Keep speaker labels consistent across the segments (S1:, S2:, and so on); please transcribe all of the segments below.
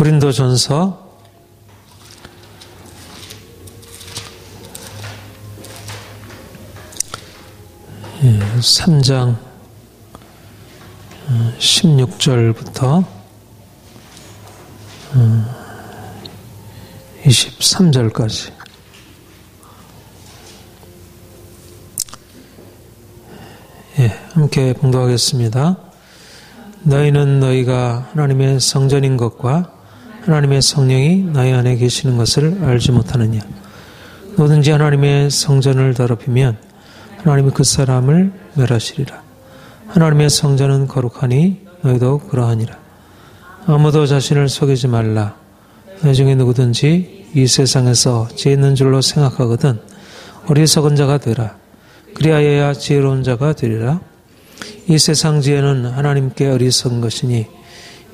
S1: 고린도전서 3장 16절부터 23절까지. 함께 봉독하겠습니다. 너희는 너희가 하나님의 성전인 것과 하나님의 성령이 너희 안에 계시는 것을 알지 못하느냐. 누구든지 하나님의 성전을 더럽히면 하나님이 그 사람을 멸하시리라. 하나님의 성전은 거룩하니 너희도 그러하니라. 아무도 자신을 속이지 말라. 너희 중에 누구든지 이 세상에서 지혜 있는 줄로 생각하거든 어리석은 자가 되라. 그리하여야 지혜로운 자가 되리라. 이 세상 지혜는 하나님께 어리석은 것이니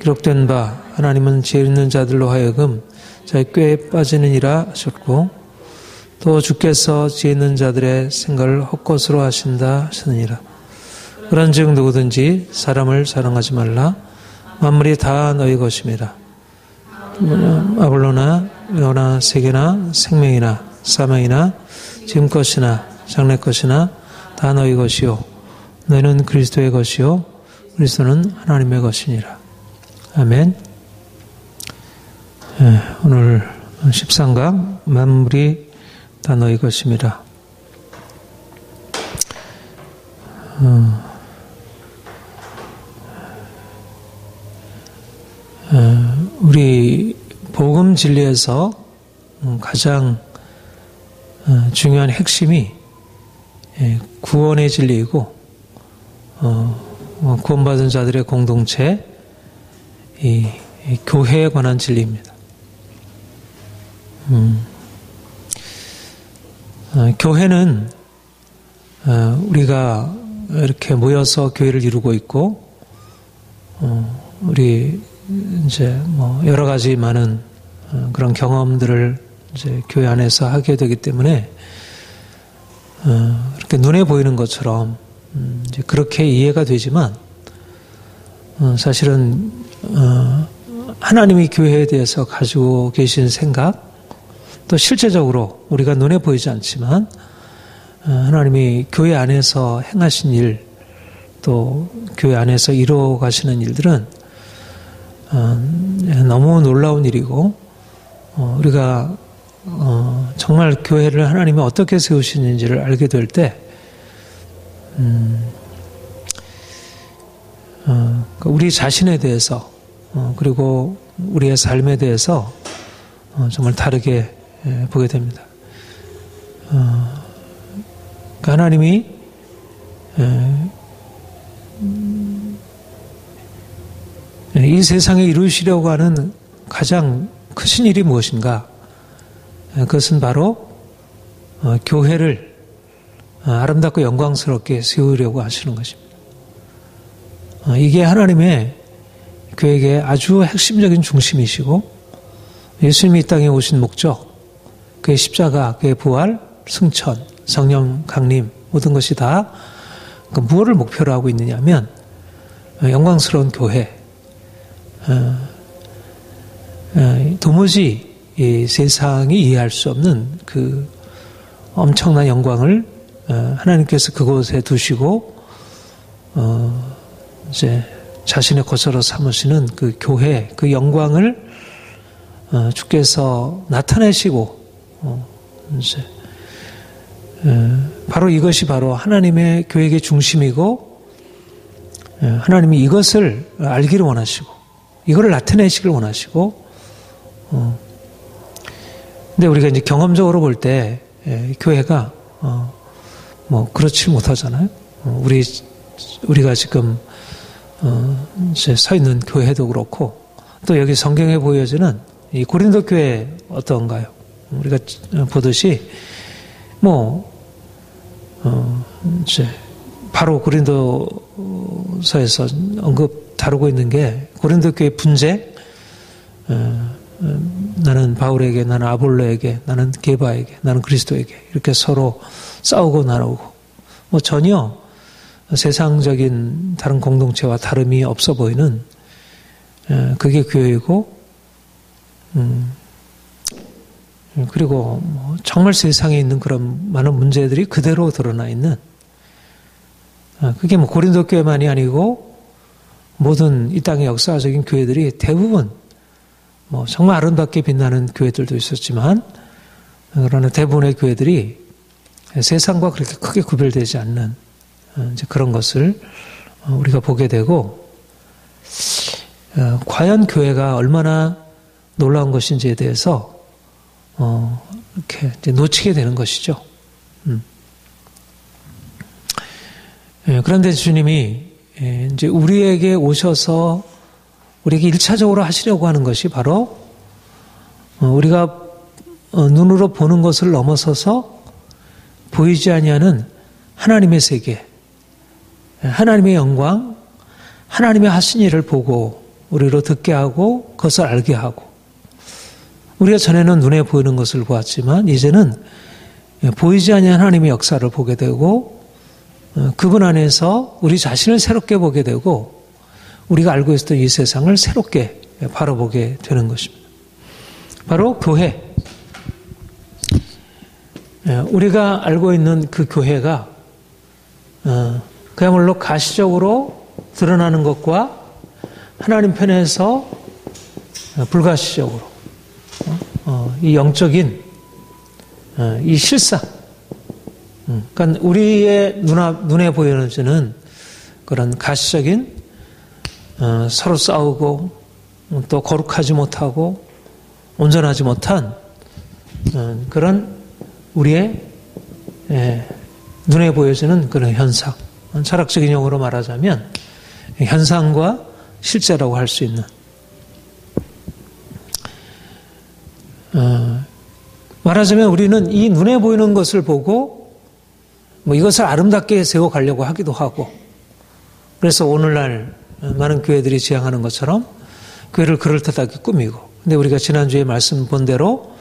S1: 기록된 바 하나님은 지혜 있는 자들로 하여금 자기 꾀에 빠지느니라 하셨고 또 주께서 지혜 있는 자들의 생각을 헛것으로 하신다 하시느니라. 그런즉 누구든지 사람을 사랑하지 말라. 만물이 다 너희 것임이라. 아볼로나 요나 세계나 생명이나 사망이나 지금 것이나 장래 것이나 다 너희 것이요 너희는 그리스도의 것이요 그리스도는 하나님의 것이니라. 아멘. 오늘 13강 만물이 다 너희 것입니다. 우리 복음 진리에서 가장 중요한 핵심이 구원의 진리이고 구원받은 자들의 공동체, 이 교회에 관한 진리입니다. 교회는 우리가 이렇게 모여서 교회를 이루고 있고 우리 이제 뭐 여러 가지 많은 그런 경험들을 이제 교회 안에서 하게 되기 때문에 이렇게 눈에 보이는 것처럼 이제 그렇게 이해가 되지만 사실은 하나님이 교회에 대해서 가지고 계신 생각 또 실제적으로 우리가 눈에 보이지 않지만 하나님이 교회 안에서 행하신 일 또 교회 안에서 이루어 가시는 일들은 너무 놀라운 일이고 우리가 정말 교회를 하나님이 어떻게 세우시는지를 알게 될 때 우리 자신에 대해서 그리고 우리의 삶에 대해서 정말 다르게 보게 됩니다. 하나님이 이 세상에 이루시려고 하는 가장 크신 일이 무엇인가? 그것은 바로 교회를 아름답고 영광스럽게 세우려고 하시는 것입니다. 이게 하나님의 교회의 아주 핵심적인 중심이시고 예수님이 이 땅에 오신 목적, 그의 십자가, 그의 부활, 승천, 성령 강림 모든 것이 다 무엇을 목표로 하고 있느냐면 영광스러운 교회, 도무지 이 세상이 이해할 수 없는 그 엄청난 영광을 하나님께서 그곳에 두시고 이제 자신의 거처로 삼으시는 그 교회, 그 영광을 주께서 나타내시고 이제 바로 이것이 바로 하나님의 교회의 중심이고 하나님이 이것을 알기를 원하시고 이거를 나타내시길 원하시고 근데 우리가 이제 경험적으로 볼 때 교회가 뭐 그렇지 못하잖아요. 우리가 지금 이제 서 있는 교회도 그렇고 또 여기 성경에 보여지는 이 고린도 교회 어떤가요? 우리가 보듯이 이제 바로 고린도서에서 다루고 있는 게 고린도 교회 분쟁, 나는 바울에게, 나는 아볼로에게, 나는 게바에게, 나는 그리스도에게 이렇게 서로 싸우고 나누고 전혀 세상적인 다른 공동체와 다름이 없어 보이는 그게 교회이고 그리고 정말 세상에 있는 그런 많은 문제들이 그대로 드러나 있는, 그게 고린도 교회만이 아니고 모든 이 땅의 역사적인 교회들이 대부분 정말 아름답게 빛나는 교회들도 있었지만, 그러나 대부분의 교회들이 세상과 그렇게 크게 구별되지 않는 이제 그런 것을 우리가 보게 되고, 과연 교회가 얼마나 놀라운 것인지에 대해서 이렇게 이제 놓치게 되는 것이죠. 그런데 주님이 이제 우리에게 오셔서 우리에게 1차적으로 하시려고 하는 것이 바로 우리가 눈으로 보는 것을 넘어서서 보이지 아니하는 하나님의 세계, 하나님의 영광, 하나님의 하신 일을 보고 우리로 듣게 하고 그것을 알게 하고, 우리가 전에는 눈에 보이는 것을 보았지만 이제는 보이지 아니한 하나님의 역사를 보게 되고, 그분 안에서 우리 자신을 새롭게 보게 되고, 우리가 알고 있었던 이 세상을 새롭게 바라보게 되는 것입니다. 바로 교회. 우리가 알고 있는 그 교회가 그야말로 가시적으로 드러나는 것과 하나님 편에서 불가시적으로 이 영적인 이 실상, 그러니까 우리의 눈에 보여지는 그런 가시적인 서로 싸우고 또 거룩하지 못하고 온전하지 못한 그런 우리의 눈에 보여지는 그런 현상, 철학적인 용어로 말하자면 현상과 실제라고 할 수 있는, 말하자면 우리는 이 눈에 보이는 것을 보고 이것을 아름답게 세워가려고 하기도 하고, 그래서 오늘날 많은 교회들이 지향하는 것처럼 교회를 그럴듯하게 꾸미고, 근데 우리가 지난주에 말씀 본 대로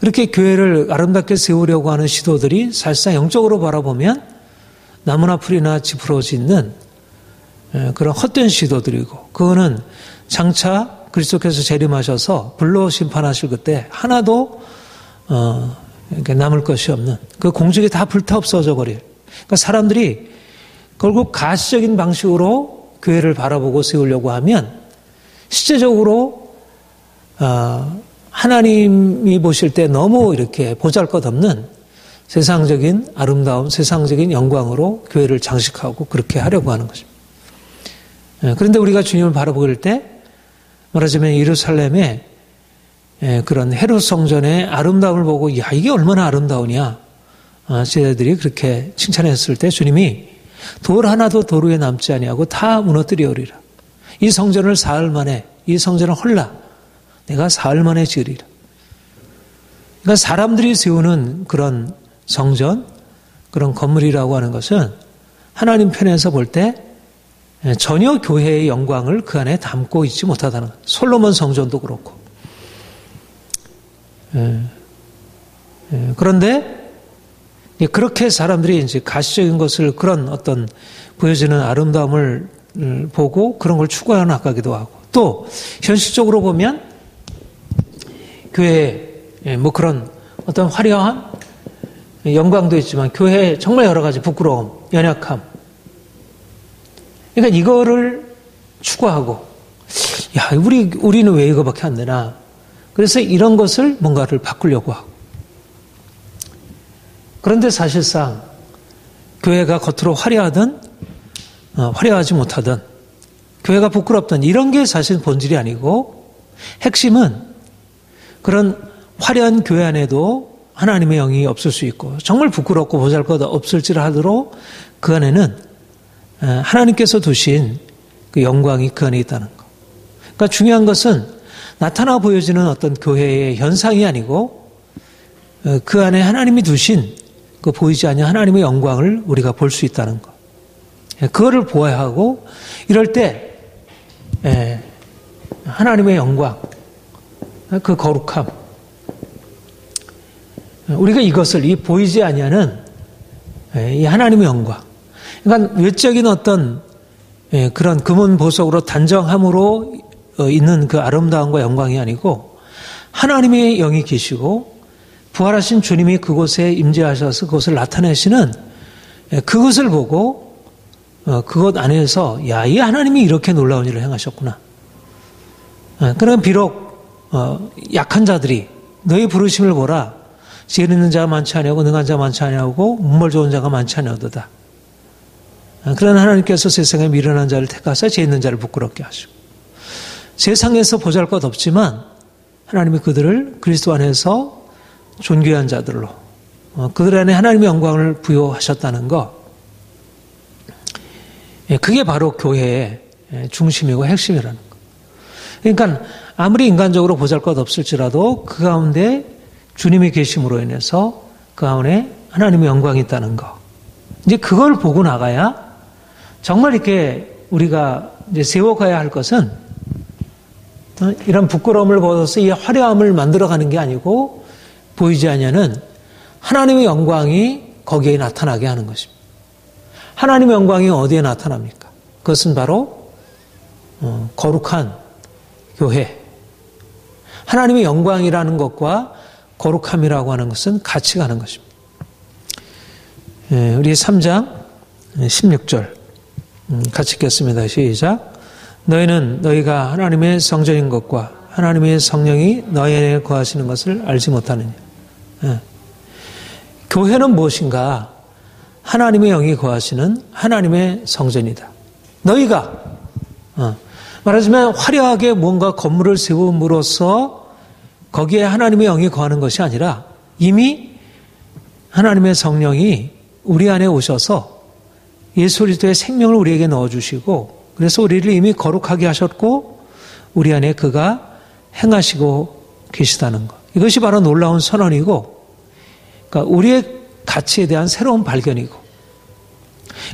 S1: 그렇게 교회를 아름답게 세우려고 하는 시도들이 사실상 영적으로 바라보면 나무나 풀이나 짚으로 짓는 그런 헛된 시도들이고, 그거는 장차 그리스도께서 재림하셔서 불로 심판하실 그때 하나도 남을 것이 없는 그 공적이 다 불타 없어져 버릴. 그러니까 사람들이 결국 가시적인 방식으로 교회를 바라보고 세우려고 하면 실제적으로 하나님이 보실 때 너무 이렇게 보잘것없는 세상적인 아름다움, 세상적인 영광으로 교회를 장식하고 그렇게 하려고 하는 것입니다. 그런데 우리가 주님을 바라볼 때 말하자면 예루살렘의 그런 헤롯 성전의 아름다움을 보고, 야, 이게 얼마나 아름다우냐, 제자들이 그렇게 칭찬했을 때 주님이 돌 하나도 도로 위에 남지 아니하고 다 무너뜨리오리라. 이 성전을 사흘 만에, 이 성전을 헐라 내가 사흘 만에 지으리라. 그러니까 사람들이 세우는 그런 성전, 그런 건물이라고 하는 것은 하나님 편에서 볼 때 전혀 교회의 영광을 그 안에 담고 있지 못하다는 것. 솔로몬 성전도 그렇고. 그런데 그렇게 사람들이 이제 가시적인 것을, 그런 어떤 보여지는 아름다움을 보고 그런 걸 추구하여 나가기도 하고, 또 현실적으로 보면 교회에 그런 어떤 화려한 영광도 있지만 교회에 정말 여러 가지 부끄러움, 연약함, 그러니까 이거를 추구하고, 야, 우리는 왜 이거밖에 안 되나? 그래서 이런 것을 뭔가를 바꾸려고 하고. 그런데 사실상 교회가 겉으로 화려하든 화려하지 못하든, 교회가 부끄럽든 이런 게 사실 본질이 아니고, 핵심은 그런 화려한 교회 안에도 하나님의 영이 없을 수 있고, 정말 부끄럽고 보잘것 없을지라도 그 안에는 하나님께서 두신 그 영광이 그 안에 있다는 것. 그러니까 중요한 것은 나타나 보여지는 어떤 교회의 현상이 아니고, 그 안에 하나님이 두신 그 보이지 않는 하나님의 영광을 우리가 볼 수 있다는 것. 그거를 보아야 하고, 이럴 때 하나님의 영광, 그 거룩함, 우리가 이것을, 이 보이지 아니하는 이 하나님의 영광, 그러니까 외적인 어떤 그런 금은 보석으로 단정함으로 있는 그 아름다움과 영광이 아니고, 하나님의 영이 계시고 부활하신 주님이 그곳에 임재하셔서 그것을 나타내시는 그것을 보고 그것 안에서 야, 이 하나님이 이렇게 놀라운 일을 행하셨구나. 그러나 비록 약한 자들이 너희 부르심을 보라. 지혜 있는 자가 많지 아니하고 능한 자가 많지 아니하고 문벌 좋은 자가 많지 아니하도다. 그러나 하나님께서 세상에 미련한 자를 택하사 지혜 있는 자를 부끄럽게 하시고 세상에서 보잘것 없지만 하나님이 그들을 그리스도 안에서 존귀한 자들로 그들 안에 하나님의 영광을 부여하셨다는 것, 그게 바로 교회의 중심이고 핵심이라는 것. 그러니까 아무리 인간적으로 보잘것 없을지라도 그 가운데 주님이 계심으로 인해서 그 안에 하나님의 영광이 있다는 것. 이제 그걸 보고 나가야 정말 이렇게 우리가 이제 세워가야 할 것은 이런 부끄러움을 벗어서 이 화려함을 만들어가는 게 아니고 보이지 않냐는 하나님의 영광이 거기에 나타나게 하는 것입니다. 하나님의 영광이 어디에 나타납니까? 그것은 바로 거룩한 교회. 하나님의 영광이라는 것과 거룩함이라고 하는 것은 같이 가는 것입니다. 우리 3장 16절 같이 읽겠습니다. 시작. 너희는 너희가 하나님의 성전인 것과 하나님의 성령이 너희 안에 거하시는 것을 알지 못하느냐. 교회는 무엇인가? 하나님의 영이 거하시는 하나님의 성전이다. 너희가 말하자면 화려하게 뭔가 건물을 세움으로써 거기에 하나님의 영이 거하는 것이 아니라 이미 하나님의 성령이 우리 안에 오셔서 예수 그리스도의 생명을 우리에게 넣어주시고 그래서 우리를 이미 거룩하게 하셨고 우리 안에 그가 행하시고 계시다는 것. 이것이 바로 놀라운 선언이고 그러니까 우리의 가치에 대한 새로운 발견이고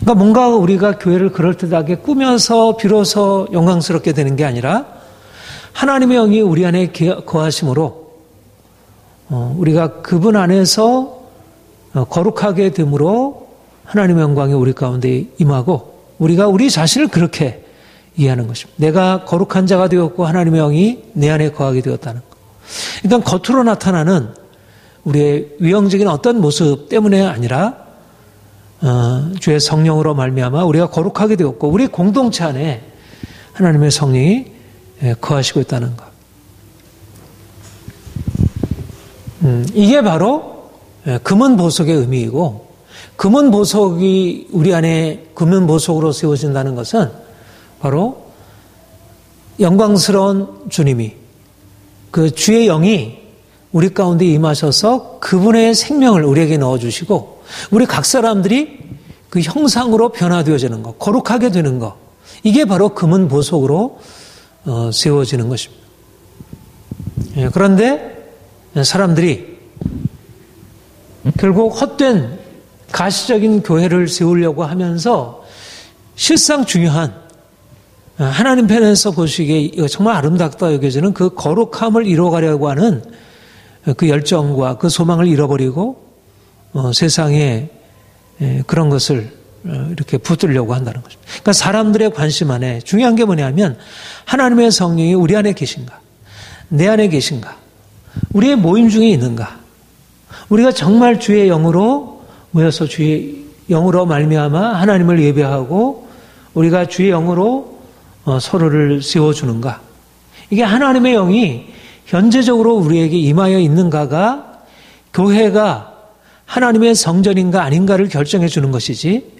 S1: 그러니까 뭔가 우리가 교회를 그럴듯하게 꾸며서 비로소 영광스럽게 되는 게 아니라 하나님의 영이 우리 안에 거하심으로 우리가 그분 안에서 거룩하게 됨으로 하나님의 영광이 우리 가운데 임하고 우리가 우리 자신을 그렇게 이해하는 것입니다. 내가 거룩한 자가 되었고 하나님의 영이 내 안에 거하게 되었다는 것. 그러니까 겉으로 나타나는 우리의 위형적인 어떤 모습 때문에 아니라 주의 성령으로 말미암아 우리가 거룩하게 되었고 우리 공동체 안에 하나님의 성령이 거하시고 있다는 것. 이게 바로 금은 보석의 의미이고 금은 보석이 우리 안에 금은 보석으로 세워진다는 것은 바로 영광스러운 주님이 그 주의 영이 우리 가운데 임하셔서 그분의 생명을 우리에게 넣어주시고 우리 각 사람들이 그 형상으로 변화되어지는 것, 거룩하게 되는 것, 이게 바로 금은 보석으로 세워지는 것입니다. 그런데 사람들이 결국 헛된 가시적인 교회를 세우려고 하면서 실상 중요한 하나님 편에서 보시기에 정말 아름답다 여겨지는 그 거룩함을 이루어가려고 하는 그 열정과 그 소망을 잃어버리고 세상에 그런 것을 이렇게 붙들려고 한다는 것입니다. 그러니까 사람들의 관심 안에 중요한 게 뭐냐면 하나님의 성령이 우리 안에 계신가? 내 안에 계신가? 우리의 모임 중에 있는가? 우리가 정말 주의 영으로 모여서 주의 영으로 말미암아 하나님을 예배하고 우리가 주의 영으로 서로를 세워주는가? 이게 하나님의 영이 현재적으로 우리에게 임하여 있는가가 교회가 하나님의 성전인가 아닌가를 결정해 주는 것이지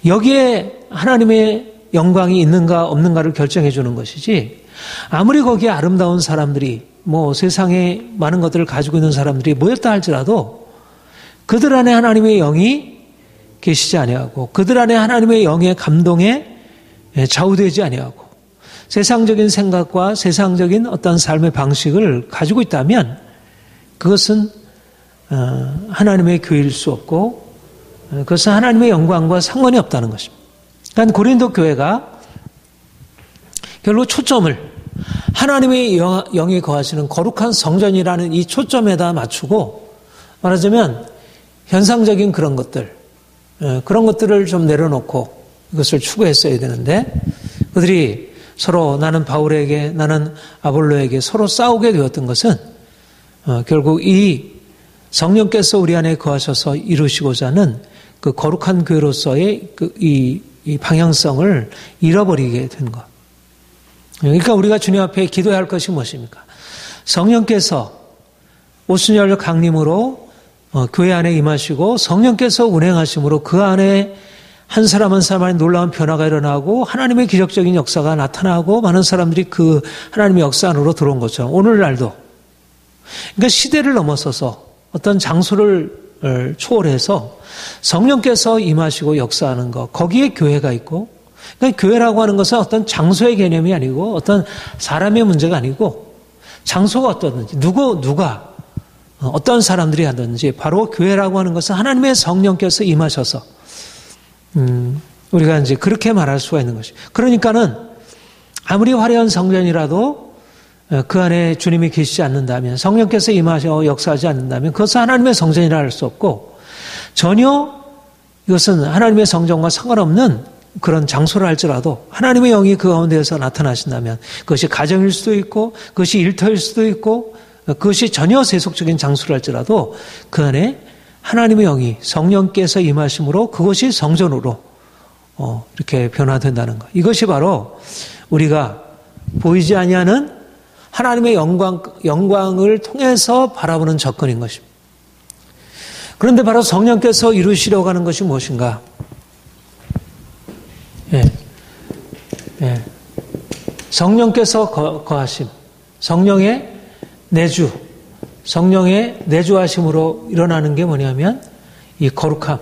S1: 여기에 하나님의 영광이 있는가 없는가를 결정해 주는 것이지 아무리 거기에 아름다운 사람들이 뭐 세상에 많은 것들을 가지고 있는 사람들이 모였다 할지라도 그들 안에 하나님의 영이 계시지 아니하고 그들 안에 하나님의 영의 감동에 좌우되지 아니하고 세상적인 생각과 세상적인 어떤 삶의 방식을 가지고 있다면 그것은 하나님의 교회일 수 없고 그것은 하나님의 영광과 상관이 없다는 것입니다. 그러니까 고린도 교회가 결국 초점을 하나님의 영이 거하시는 거룩한 성전이라는 이 초점에다 맞추고 말하자면 현상적인 그런 것들을 좀 내려놓고 이것을 추구했어야 되는데 그들이 서로 나는 바울에게 나는 아볼로에게 서로 싸우게 되었던 것은 결국 이 성령께서 우리 안에 거하셔서 이루시고자 하는 그 거룩한 교회로서의 이 방향성을 잃어버리게 된 것. 그러니까 우리가 주님 앞에 기도해야 할 것이 무엇입니까? 성령께서 오순절 강림으로 교회 안에 임하시고 성령께서 운행하심으로 그 안에 한 사람 한 사람 안에 놀라운 변화가 일어나고 하나님의 기적적인 역사가 나타나고 많은 사람들이 그 하나님의 역사 안으로 들어온 것처럼 오늘날도 그러니까 시대를 넘어서서 어떤 장소를 초월해서 성령께서 임하시고 역사하는 것 거기에 교회가 있고 그러니까 교회라고 하는 것은 어떤 장소의 개념이 아니고 어떤 사람의 문제가 아니고 장소가 어떠든지 누가 어떤 사람들이 하든지 바로 교회라고 하는 것은 하나님의 성령께서 임하셔서 우리가 이제 그렇게 말할 수가 있는 것이. 그러니까는 아무리 화려한 성전이라도 그 안에 주님이 계시지 않는다면 성령께서 임하셔 역사하지 않는다면 그것은 하나님의 성전이라 할 수 없고 전혀 이것은 하나님의 성전과 상관없는 그런 장소를 할지라도 하나님의 영이 그 가운데에서 나타나신다면 그것이 가정일 수도 있고 그것이 일터일 수도 있고 그것이 전혀 세속적인 장소를 할지라도 그 안에 하나님의 영이 성령께서 임하심으로 그것이 성전으로 이렇게 변화된다는 것. 이것이 바로 우리가 보이지 아니하는 하나님의 영광을 통해서 바라보는 접근인 것입니다. 그런데 바로 성령께서 이루시려고 하는 것이 무엇인가? 성령께서 거하심, 성령의 내주, 성령의 내주하심으로 일어나는 게 뭐냐면 이 거룩함.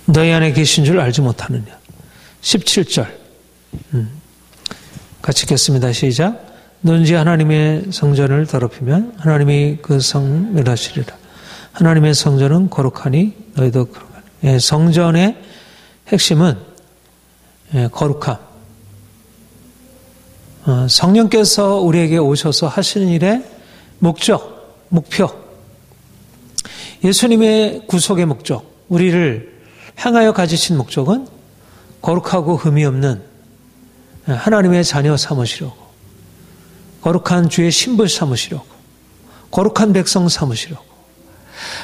S1: 너희 안에 계신 줄 알지 못하느냐. 17절. 같이 읽겠습니다. 시작. 누군지 하나님의 성전을 더럽히면 하나님이 그 성 멸하시리라. 하나님의 성전은 거룩하니 너희도 거룩하니. 성전의 핵심은 거룩함. 성령께서 우리에게 오셔서 하시는 일의 목표. 예수님의 구속의 목적, 우리를 향하여 가지신 목적은 거룩하고 흠이 없는 하나님의 자녀 삼으시려고, 거룩한 주의 신부 삼으시려고, 거룩한 백성 삼으시려고.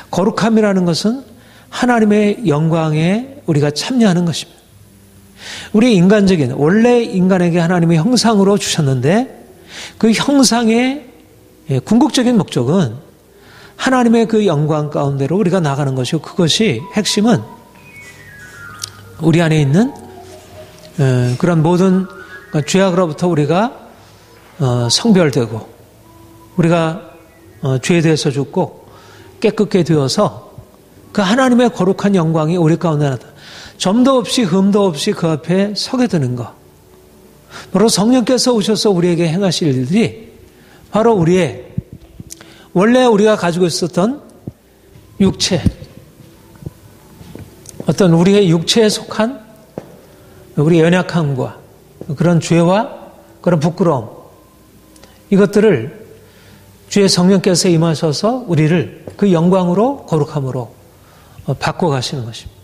S1: 거룩함이라는 것은 하나님의 영광에 우리가 참여하는 것입니다. 우리 인간적인, 원래 인간에게 하나님의 형상으로 주셨는데 그 형상의 궁극적인 목적은 하나님의 그 영광 가운데로 우리가 나가는 것이고, 그것이 핵심은 우리 안에 있는 그런 모든 죄악으로부터 우리가 성별되고 우리가 죄에 대해서 죽고 깨끗게 되어서 그 하나님의 거룩한 영광이 우리 가운데 나타나 점도 없이 흠도 없이 그 앞에 서게 되는 것. 바로 성령께서 오셔서 우리에게 행하실 일들이 바로 우리의 원래 우리가 가지고 있었던 육체, 어떤 우리의 육체에 속한 우리 연약함과 그런 죄와 그런 부끄러움, 이것들을 주의 성령께서 임하셔서 우리를 그 영광으로 거룩함으로 바꿔가시는 것입니다.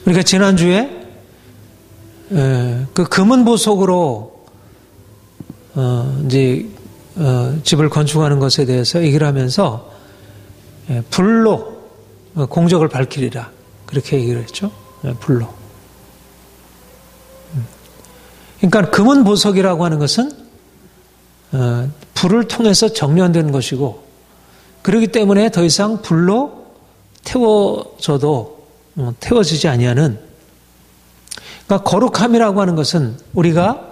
S1: 우리가 지난주에 그 금은 보석으로 이제 집을 건축하는 것에 대해서 얘기를 하면서 불로 공적을 밝히리라, 그렇게 얘기를 했죠. 불로. 그러니까 금은 보석이라고 하는 것은 불을 통해서 정련되는 것이고, 그렇기 때문에 더 이상 불로 태워져도 태워지지 아니하는, 그러니까 거룩함이라고 하는 것은 우리가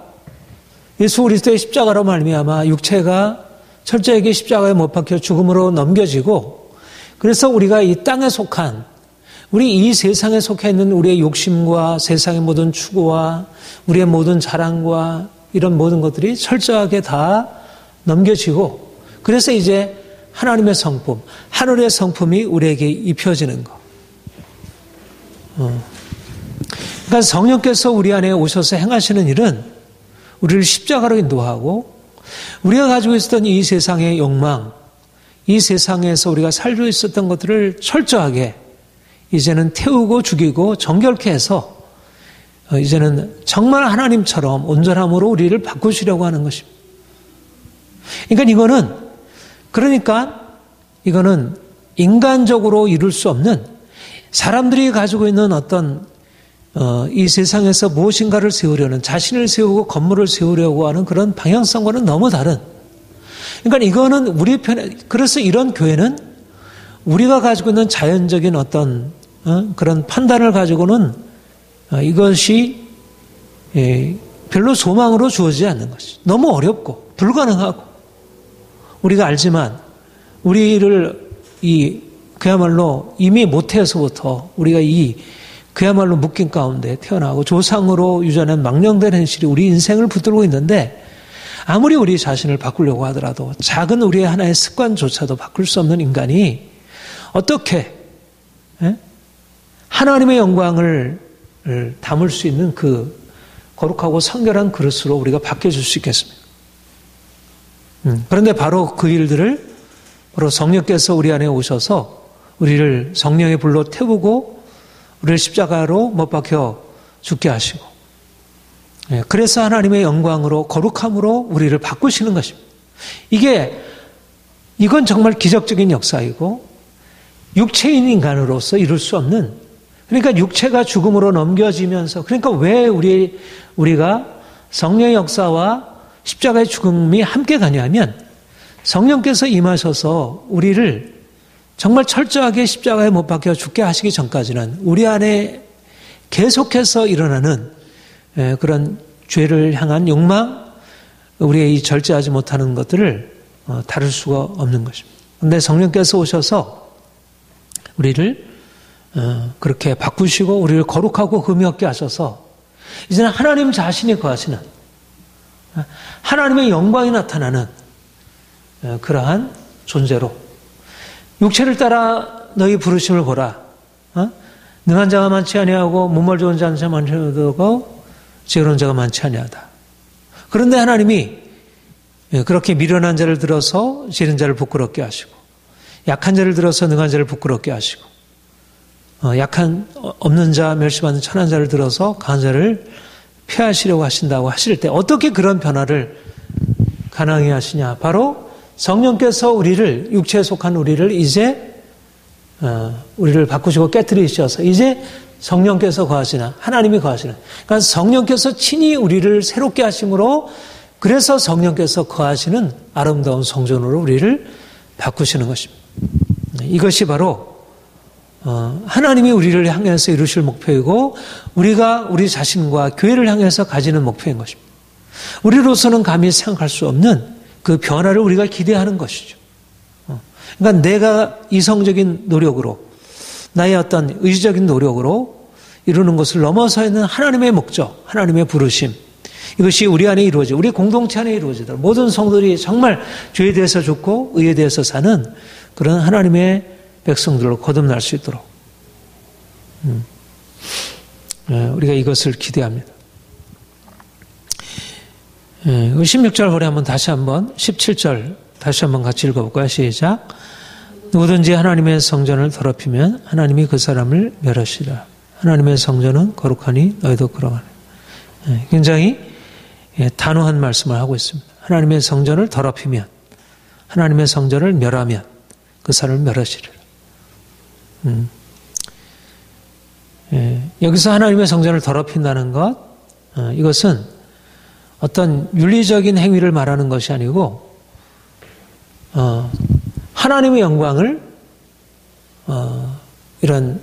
S1: 예수 그리스도의 십자가로 말미암아 육체가 철저하게 십자가에 못 박혀 죽음으로 넘겨지고, 그래서 우리가 이 땅에 속한, 우리 이 세상에 속해 있는 우리의 욕심과 세상의 모든 추구와 우리의 모든 자랑과 이런 모든 것들이 철저하게 다 넘겨지고, 그래서 이제 하나님의 성품, 하늘의 성품이 우리에게 입혀지는 것. 그러니까 성령께서 우리 안에 오셔서 행하시는 일은 우리를 십자가로 인도하고 우리가 가지고 있었던 이 세상의 욕망, 이 세상에서 우리가 살고 있었던 것들을 철저하게 이제는 태우고 죽이고 정결케 해서 이제는 정말 하나님처럼 온전함으로 우리를 바꾸시려고 하는 것입니다. 그러니까 이거는 인간적으로 이룰 수 없는 사람들이 가지고 있는 어떤 이 세상에서 무엇인가를 세우려는 자신을 세우고 건물을 세우려고 하는 그런 방향성과는 너무 다른 그러니까 이거는 우리 편에 그래서 이런 교회는 우리가 가지고 있는 자연적인 어떤 그런 판단을 가지고는 이것이 별로 소망으로 주어지지 않는 것이 너무 어렵고 불가능하고 우리가 알지만 우리를 그야말로 이미 모태에서부터 우리가 그야말로 묶인 가운데 태어나고 조상으로 유전한 망령된 현실이 우리 인생을 붙들고 있는데 아무리 우리 자신을 바꾸려고 하더라도 작은 우리의 하나의 습관조차도 바꿀 수 없는 인간이 어떻게 하나님의 영광을 담을 수 있는 그 거룩하고 성결한 그릇으로 우리가 바뀌어줄 수 있겠습니까? 그런데 바로 그 일들을 바로 성령께서 우리 안에 오셔서 우리를 성령의 불로 태우고 우리를 십자가로 못 박혀 죽게 하시고 그래서 하나님의 영광으로 거룩함으로 우리를 바꾸시는 것입니다. 이건 정말 기적적인 역사이고 육체인 인간으로서 이룰 수 없는 그러니까 육체가 죽음으로 넘겨지면서 그러니까 왜 우리가 성령의 역사와 십자가의 죽음이 함께 가냐면 성령께서 임하셔서 우리를 정말 철저하게 십자가에 못 박혀 죽게 하시기 전까지는 우리 안에 계속해서 일어나는 그런 죄를 향한 욕망, 우리의 이 절제하지 못하는 것들을 다룰 수가 없는 것입니다. 그런데 성령께서 오셔서 우리를 그렇게 바꾸시고 우리를 거룩하고 흠이 없게 하셔서 이제는 하나님 자신이 거하시는 하나님의 영광이 나타나는 그러한 존재로 육체를 따라 너희 부르심을 보라. 능한 자가 많지 아니하고 문말 좋은 자는 많지 아니하고 지혜로운 자가 많지 아니하다. 그런데 하나님이 그렇게 미련한 자를 들어서 지른 자를 부끄럽게 하시고 약한 자를 들어서 능한 자를 부끄럽게 하시고 약한 없는 자 멸시받는 천한 자를 들어서 강한 자를 폐하시려고 하신다고 하실 때 어떻게 그런 변화를 가능하게 하시냐. 바로 성령께서 우리를 육체에 속한 우리를 이제 우리를 바꾸시고 깨뜨리셔서 이제 성령께서 거하시나 하나님이 거하시는 그러니까 성령께서 친히 우리를 새롭게 하심으로 그래서 성령께서 거하시는 아름다운 성전으로 우리를 바꾸시는 것입니다. 이것이 바로 하나님이 우리를 향해서 이루실 목표이고 우리가 우리 자신과 교회를 향해서 가지는 목표인 것입니다. 우리로서는 감히 생각할 수 없는 그 변화를 우리가 기대하는 것이죠. 그러니까 내가 이성적인 노력으로 나의 어떤 의지적인 노력으로 이루는 것을 넘어서 있는 하나님의 목적, 하나님의 부르심 이것이 우리 안에 이루어져 우리 공동체 안에 이루어지도록 모든 성도들이 정말 죄에 대해서 죽고 의에 대해서 사는 그런 하나님의 백성들로 거듭날 수 있도록 우리가 이것을 기대합니다. 16절 후에 다시 한번 17절 다시 한번 같이 읽어볼까요? 시작. 누구든지 하나님의 성전을 더럽히면 하나님이 그 사람을 멸하시라. 하나님의 성전은 거룩하니 너희도 그러하라. 굉장히 단호한 말씀을 하고 있습니다. 하나님의 성전을 더럽히면 하나님의 성전을 멸하면 그 사람을 멸하시리라. 여기서 하나님의 성전을 더럽힌다는 것 이것은 어떤 윤리적인 행위를 말하는 것이 아니고 하나님의 영광을 이런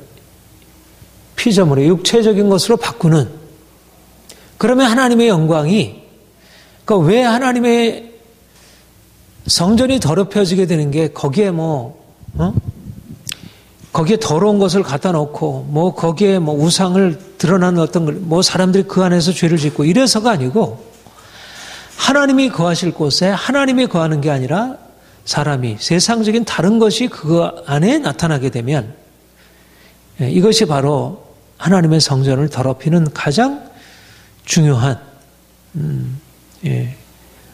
S1: 피조물의 육체적인 것으로 바꾸는 그러면 하나님의 영광이 그러니까 왜 하나님의 성전이 더럽혀지게 되는 게 거기에 거기에 더러운 것을 갖다 놓고 거기에 우상을 드러나는 어떤 사람들이 그 안에서 죄를 짓고 이래서가 아니고 하나님이 거하실 곳에 하나님이 거하는 게 아니라 사람이 세상적인 다른 것이 그 안에 나타나게 되면 이것이 바로 하나님의 성전을 더럽히는 가장 중요한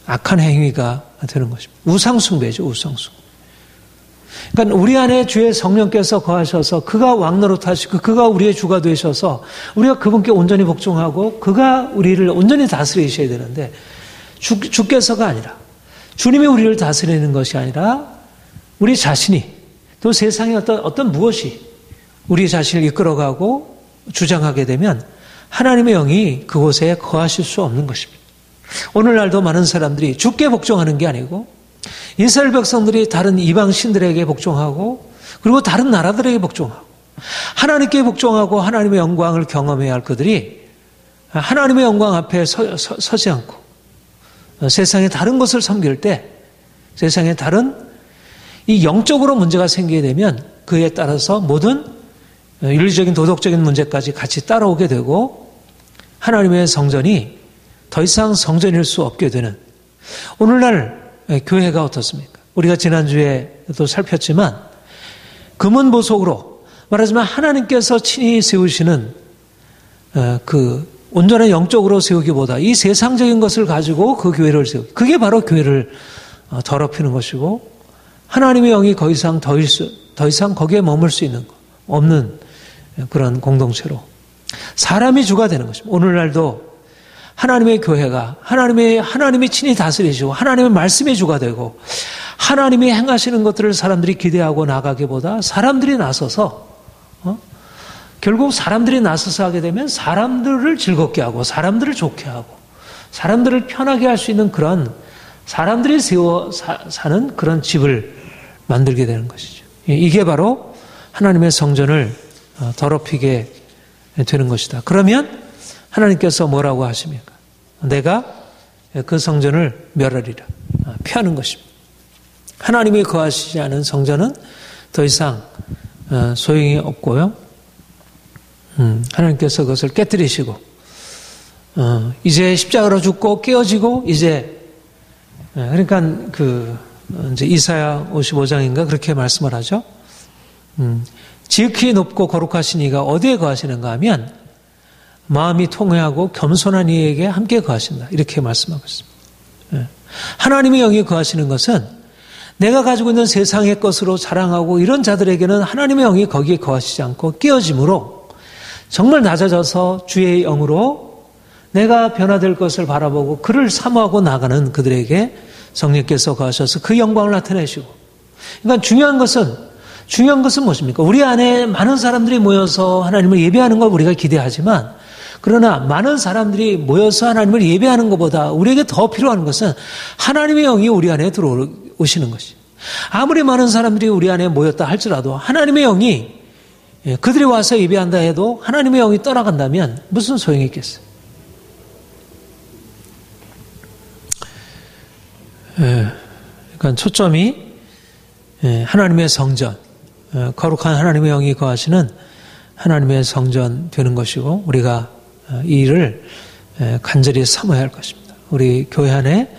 S1: 악한 행위가 되는 것입니다. 우상숭배죠. 우상숭배. 그러니까 우리 안에 주의 성령께서 거하셔서 그가 왕노릇하시고 그가 우리의 주가 되셔서 우리가 그분께 온전히 복종하고 그가 우리를 온전히 다스리셔야 되는데 주께서가 아니라 주님이 우리를 다스리는 것이 아니라 우리 자신이 또 세상의 어떤 무엇이 우리 자신을 이끌어가고 주장하게 되면 하나님의 영이 그곳에 거하실 수 없는 것입니다. 오늘날도 많은 사람들이 주께 복종하는 게 아니고 이스라엘 백성들이 다른 이방 신들에게 복종하고 그리고 다른 나라들에게 복종하고 하나님께 복종하고 하나님의 영광을 경험해야 할 그들이 하나님의 영광 앞에 서지 않고 세상의 다른 것을 섬길 때 세상의 다른 이 영적으로 문제가 생기게 되면 그에 따라서 모든 윤리적인 도덕적인 문제까지 같이 따라오게 되고 하나님의 성전이 더 이상 성전일 수 없게 되는 오늘날 교회가 어떻습니까? 우리가 지난주에도 살폈지만 금은보석으로 말하자면 하나님께서 친히 세우시는 그 온전한 영적으로 세우기보다 이 세상적인 것을 가지고 그 교회를 세우기 그게 바로 교회를 더럽히는 것이고 하나님의 영이 더 이상 거기에 머물 수 있는 것 없는 그런 공동체로 사람이 주가 되는 것입니다. 오늘날도 하나님의 교회가 하나님이 친히 다스리시고 하나님의 말씀의 주가 되고 하나님이 행하시는 것들을 사람들이 기대하고 나가기보다 사람들이 나서서 결국 사람들이 나서서 하게 되면 사람들을 즐겁게 하고 사람들을 좋게 하고 사람들을 편하게 할 수 있는 그런 사람들이 세워 사는 그런 집을 만들게 되는 것이죠. 이게 바로 하나님의 성전을 더럽히게 되는 것이다. 그러면 하나님께서 뭐라고 하십니까? 내가 그 성전을 멸하리라. 피하는 것입니다. 하나님이 거하시지 않은 성전은 더 이상 소용이 없고요. 하나님께서 그것을 깨뜨리시고 이제 십자가로 죽고 깨어지고 이제 그러니까 이제 이사야 55장인가 그렇게 말씀을 하죠. 지극히 높고 거룩하신 이가 어디에 거하시는가 하면 마음이 통회하고 겸손한 이에게 함께 거하신다. 이렇게 말씀하고 있습니다. 하나님의 영이 거하시는 것은 내가 가지고 있는 세상의 것으로 자랑하고 이런 자들에게는 하나님의 영이 거기에 거하시지 않고 깨어짐으로 정말 낮아져서 주의 영으로 내가 변화될 것을 바라보고 그를 사모하고 나가는 그들에게 성령께서 거하셔서 그 영광을 나타내시고 그러니까 중요한 것은 무엇입니까? 우리 안에 많은 사람들이 모여서 하나님을 예배하는 걸 우리가 기대하지만 그러나 많은 사람들이 모여서 하나님을 예배하는 것보다 우리에게 더 필요한 것은 하나님의 영이 우리 안에 들어오시는 것이. 아무리 많은 사람들이 우리 안에 모였다 할지라도 하나님의 영이 그들이 와서 예배한다 해도 하나님의 영이 떠나간다면 무슨 소용이 있겠어요? 그러니까 초점이 하나님의 성전, 거룩한 하나님의 영이 거하시는 하나님의 성전 되는 것이고 우리가 이 일을 간절히 사모해야 할 것입니다. 우리 교회 안에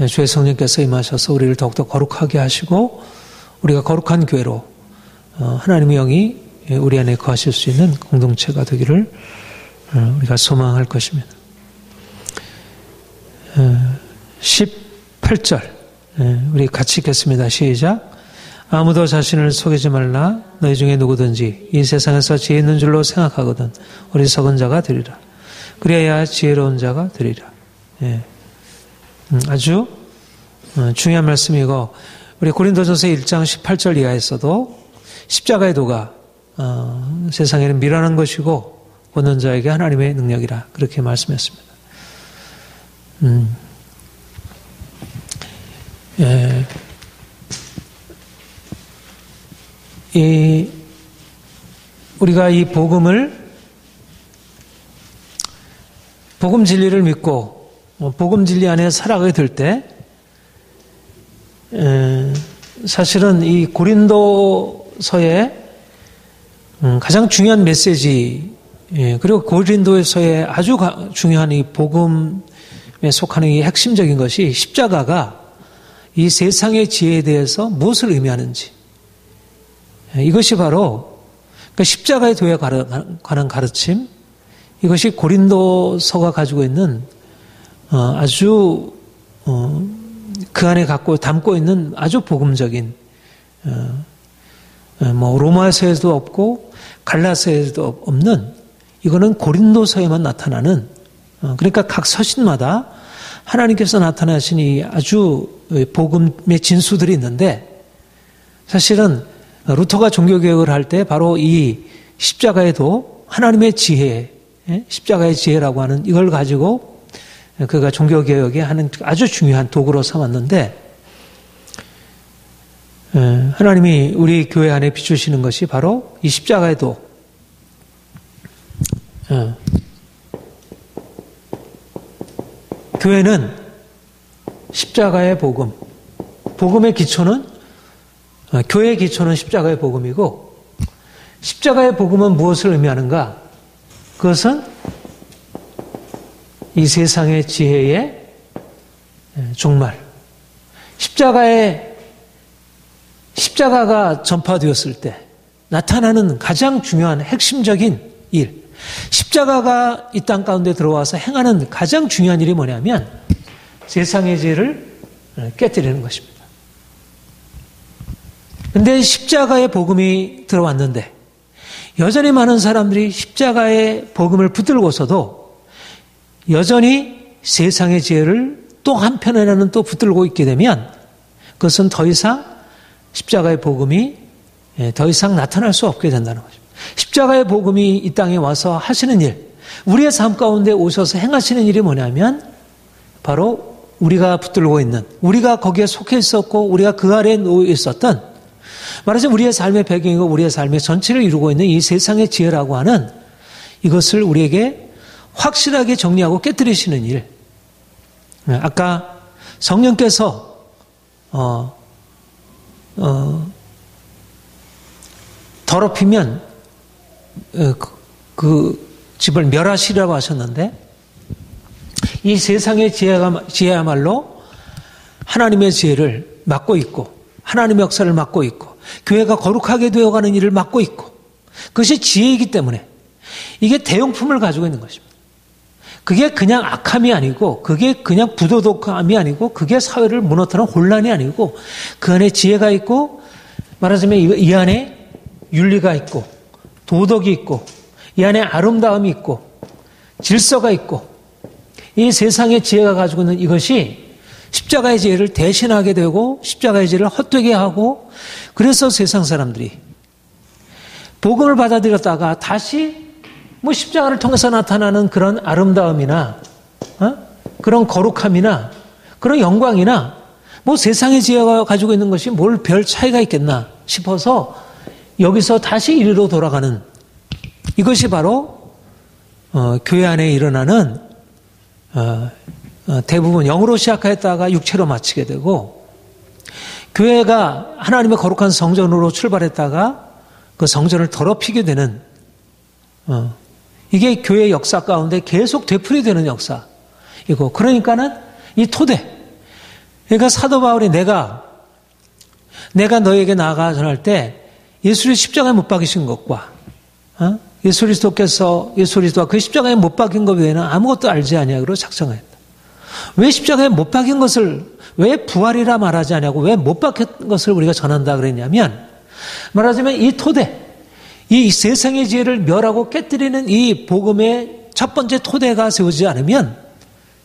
S1: 주의 성령께서 임하셔서 우리를 더욱더 거룩하게 하시고 우리가 거룩한 교회로 하나님의 영이 우리 안에 거하실 수 있는 공동체가 되기를 우리가 소망할 것입니다. 18절 우리 같이 읽겠습니다. 시작. 아무도 자신을 속이지 말라. 너희 중에 누구든지 이 세상에서 지혜 있는 줄로 생각하거든 어리석은 자가 되리라. 그래야 지혜로운 자가 되리라. 아주 중요한 말씀이고 우리 고린도전서 1장 18절 이하에서도 십자가의 도가 세상에는 미련한 것이고 얻는 자에게 하나님의 능력이라 그렇게 말씀했습니다. 우리가 이 복음 진리를 믿고 복음 진리 안에 살아가게 될 때 사실은 이 고린도서의 가장 중요한 메시지 그리고 고린도서의 아주 중요한 이 복음에 속하는 이 핵심적인 것이 십자가가 이 세상의 지혜에 대해서 무엇을 의미하는지 이것이 바로 그러니까 십자가의 도에 관한 가르침, 이것이 고린도서가 가지고 있는 아주 그 안에 담고 있는 아주 복음적인 뭐 로마서에도 없고 갈라서에도 없는, 이거는 고린도서에만 나타나는, 그러니까 각 서신마다 하나님께서 나타나신 이 아주 복음의 진수들이 있는데, 사실은 루터가 종교개혁을 할 때 바로 이 십자가에도 하나님의 지혜, 십자가의 지혜라고 하는 이걸 가지고 그가 종교개혁에 하는 아주 중요한 도구로 삼았는데, 하나님이 우리 교회 안에 비추시는 것이 바로 이 십자가에도 교회는 십자가의 복음, 복음의 기초는, 교회의 기초는 십자가의 복음이고, 십자가의 복음은 무엇을 의미하는가? 그것은 이 세상의 지혜의 종말. 십자가가 전파되었을 때 나타나는 가장 중요한 핵심적인 일, 십자가가 이 땅 가운데 들어와서 행하는 가장 중요한 일이 뭐냐면 세상의 죄를 깨뜨리는 것입니다. 그런데 십자가의 복음이 들어왔는데 여전히 많은 사람들이 십자가의 복음을 붙들고서도 여전히 세상의 죄를 또 한편에는 또 붙들고 있게 되면, 그것은 더 이상 십자가의 복음이 더 이상 나타날 수 없게 된다는 거죠. 십자가의 복음이 이 땅에 와서 하시는 일, 우리의 삶 가운데 오셔서 행하시는 일이 뭐냐면 바로 우리가 붙들고 있는, 우리가 거기에 속해 있었고 우리가 그 아래에 놓여 있었던, 말하자면 우리의 삶의 배경이고 우리의 삶의 전체를 이루고 있는 이 세상의 지혜라고 하는 이것을 우리에게 확실하게 정리하고 깨뜨리시는 일. 아까 성령께서 더럽히면 그 집을 멸하시라고 하셨는데, 이 세상의 지혜야말로 하나님의 지혜를 막고 있고 하나님의 역사를 막고 있고 교회가 거룩하게 되어가는 일을 막고 있고, 그것이 지혜이기 때문에 이게 대용품을 가지고 있는 것입니다. 그게 그냥 악함이 아니고, 그게 그냥 부도덕함이 아니고, 그게 사회를 무너뜨리는 혼란이 아니고, 그 안에 지혜가 있고, 말하자면 이 안에 윤리가 있고 도덕이 있고 이 안에 아름다움이 있고 질서가 있고, 이 세상의 지혜가 가지고 있는 이것이 십자가의 지혜를 대신하게 되고 십자가의 지혜를 헛되게 하고, 그래서 세상 사람들이 복음을 받아들였다가 다시 뭐 십자가를 통해서 나타나는 그런 아름다움이나 그런 거룩함이나 그런 영광이나 뭐 세상의 지혜가 가지고 있는 것이 뭘 별 차이가 있겠나 싶어서 여기서 다시 이리로 돌아가는, 이것이 바로 교회 안에 일어나는 대부분 영으로 시작했다가 육체로 마치게 되고, 교회가 하나님의 거룩한 성전으로 출발했다가 그 성전을 더럽히게 되는, 이게 교회의 역사 가운데 계속 되풀이되는 역사이고, 그러니까는 이 토대, 그러니까 사도 바울이 내가 너에게 나아가 전할 때 예수를 십자가에 못 박이신 것과 예수 그리스도가 그 십자가에 못 박힌 것 외에는 아무것도 알지 아니하기로 작정했다. 왜 십자가에 못 박힌 것을, 왜 부활이라 말하지 않냐고, 왜 못 박힌 것을 우리가 전한다 그랬냐면, 말하자면 이 토대, 이 세상의 지혜를 멸하고 깨뜨리는 이 복음의 첫 번째 토대가 세우지 않으면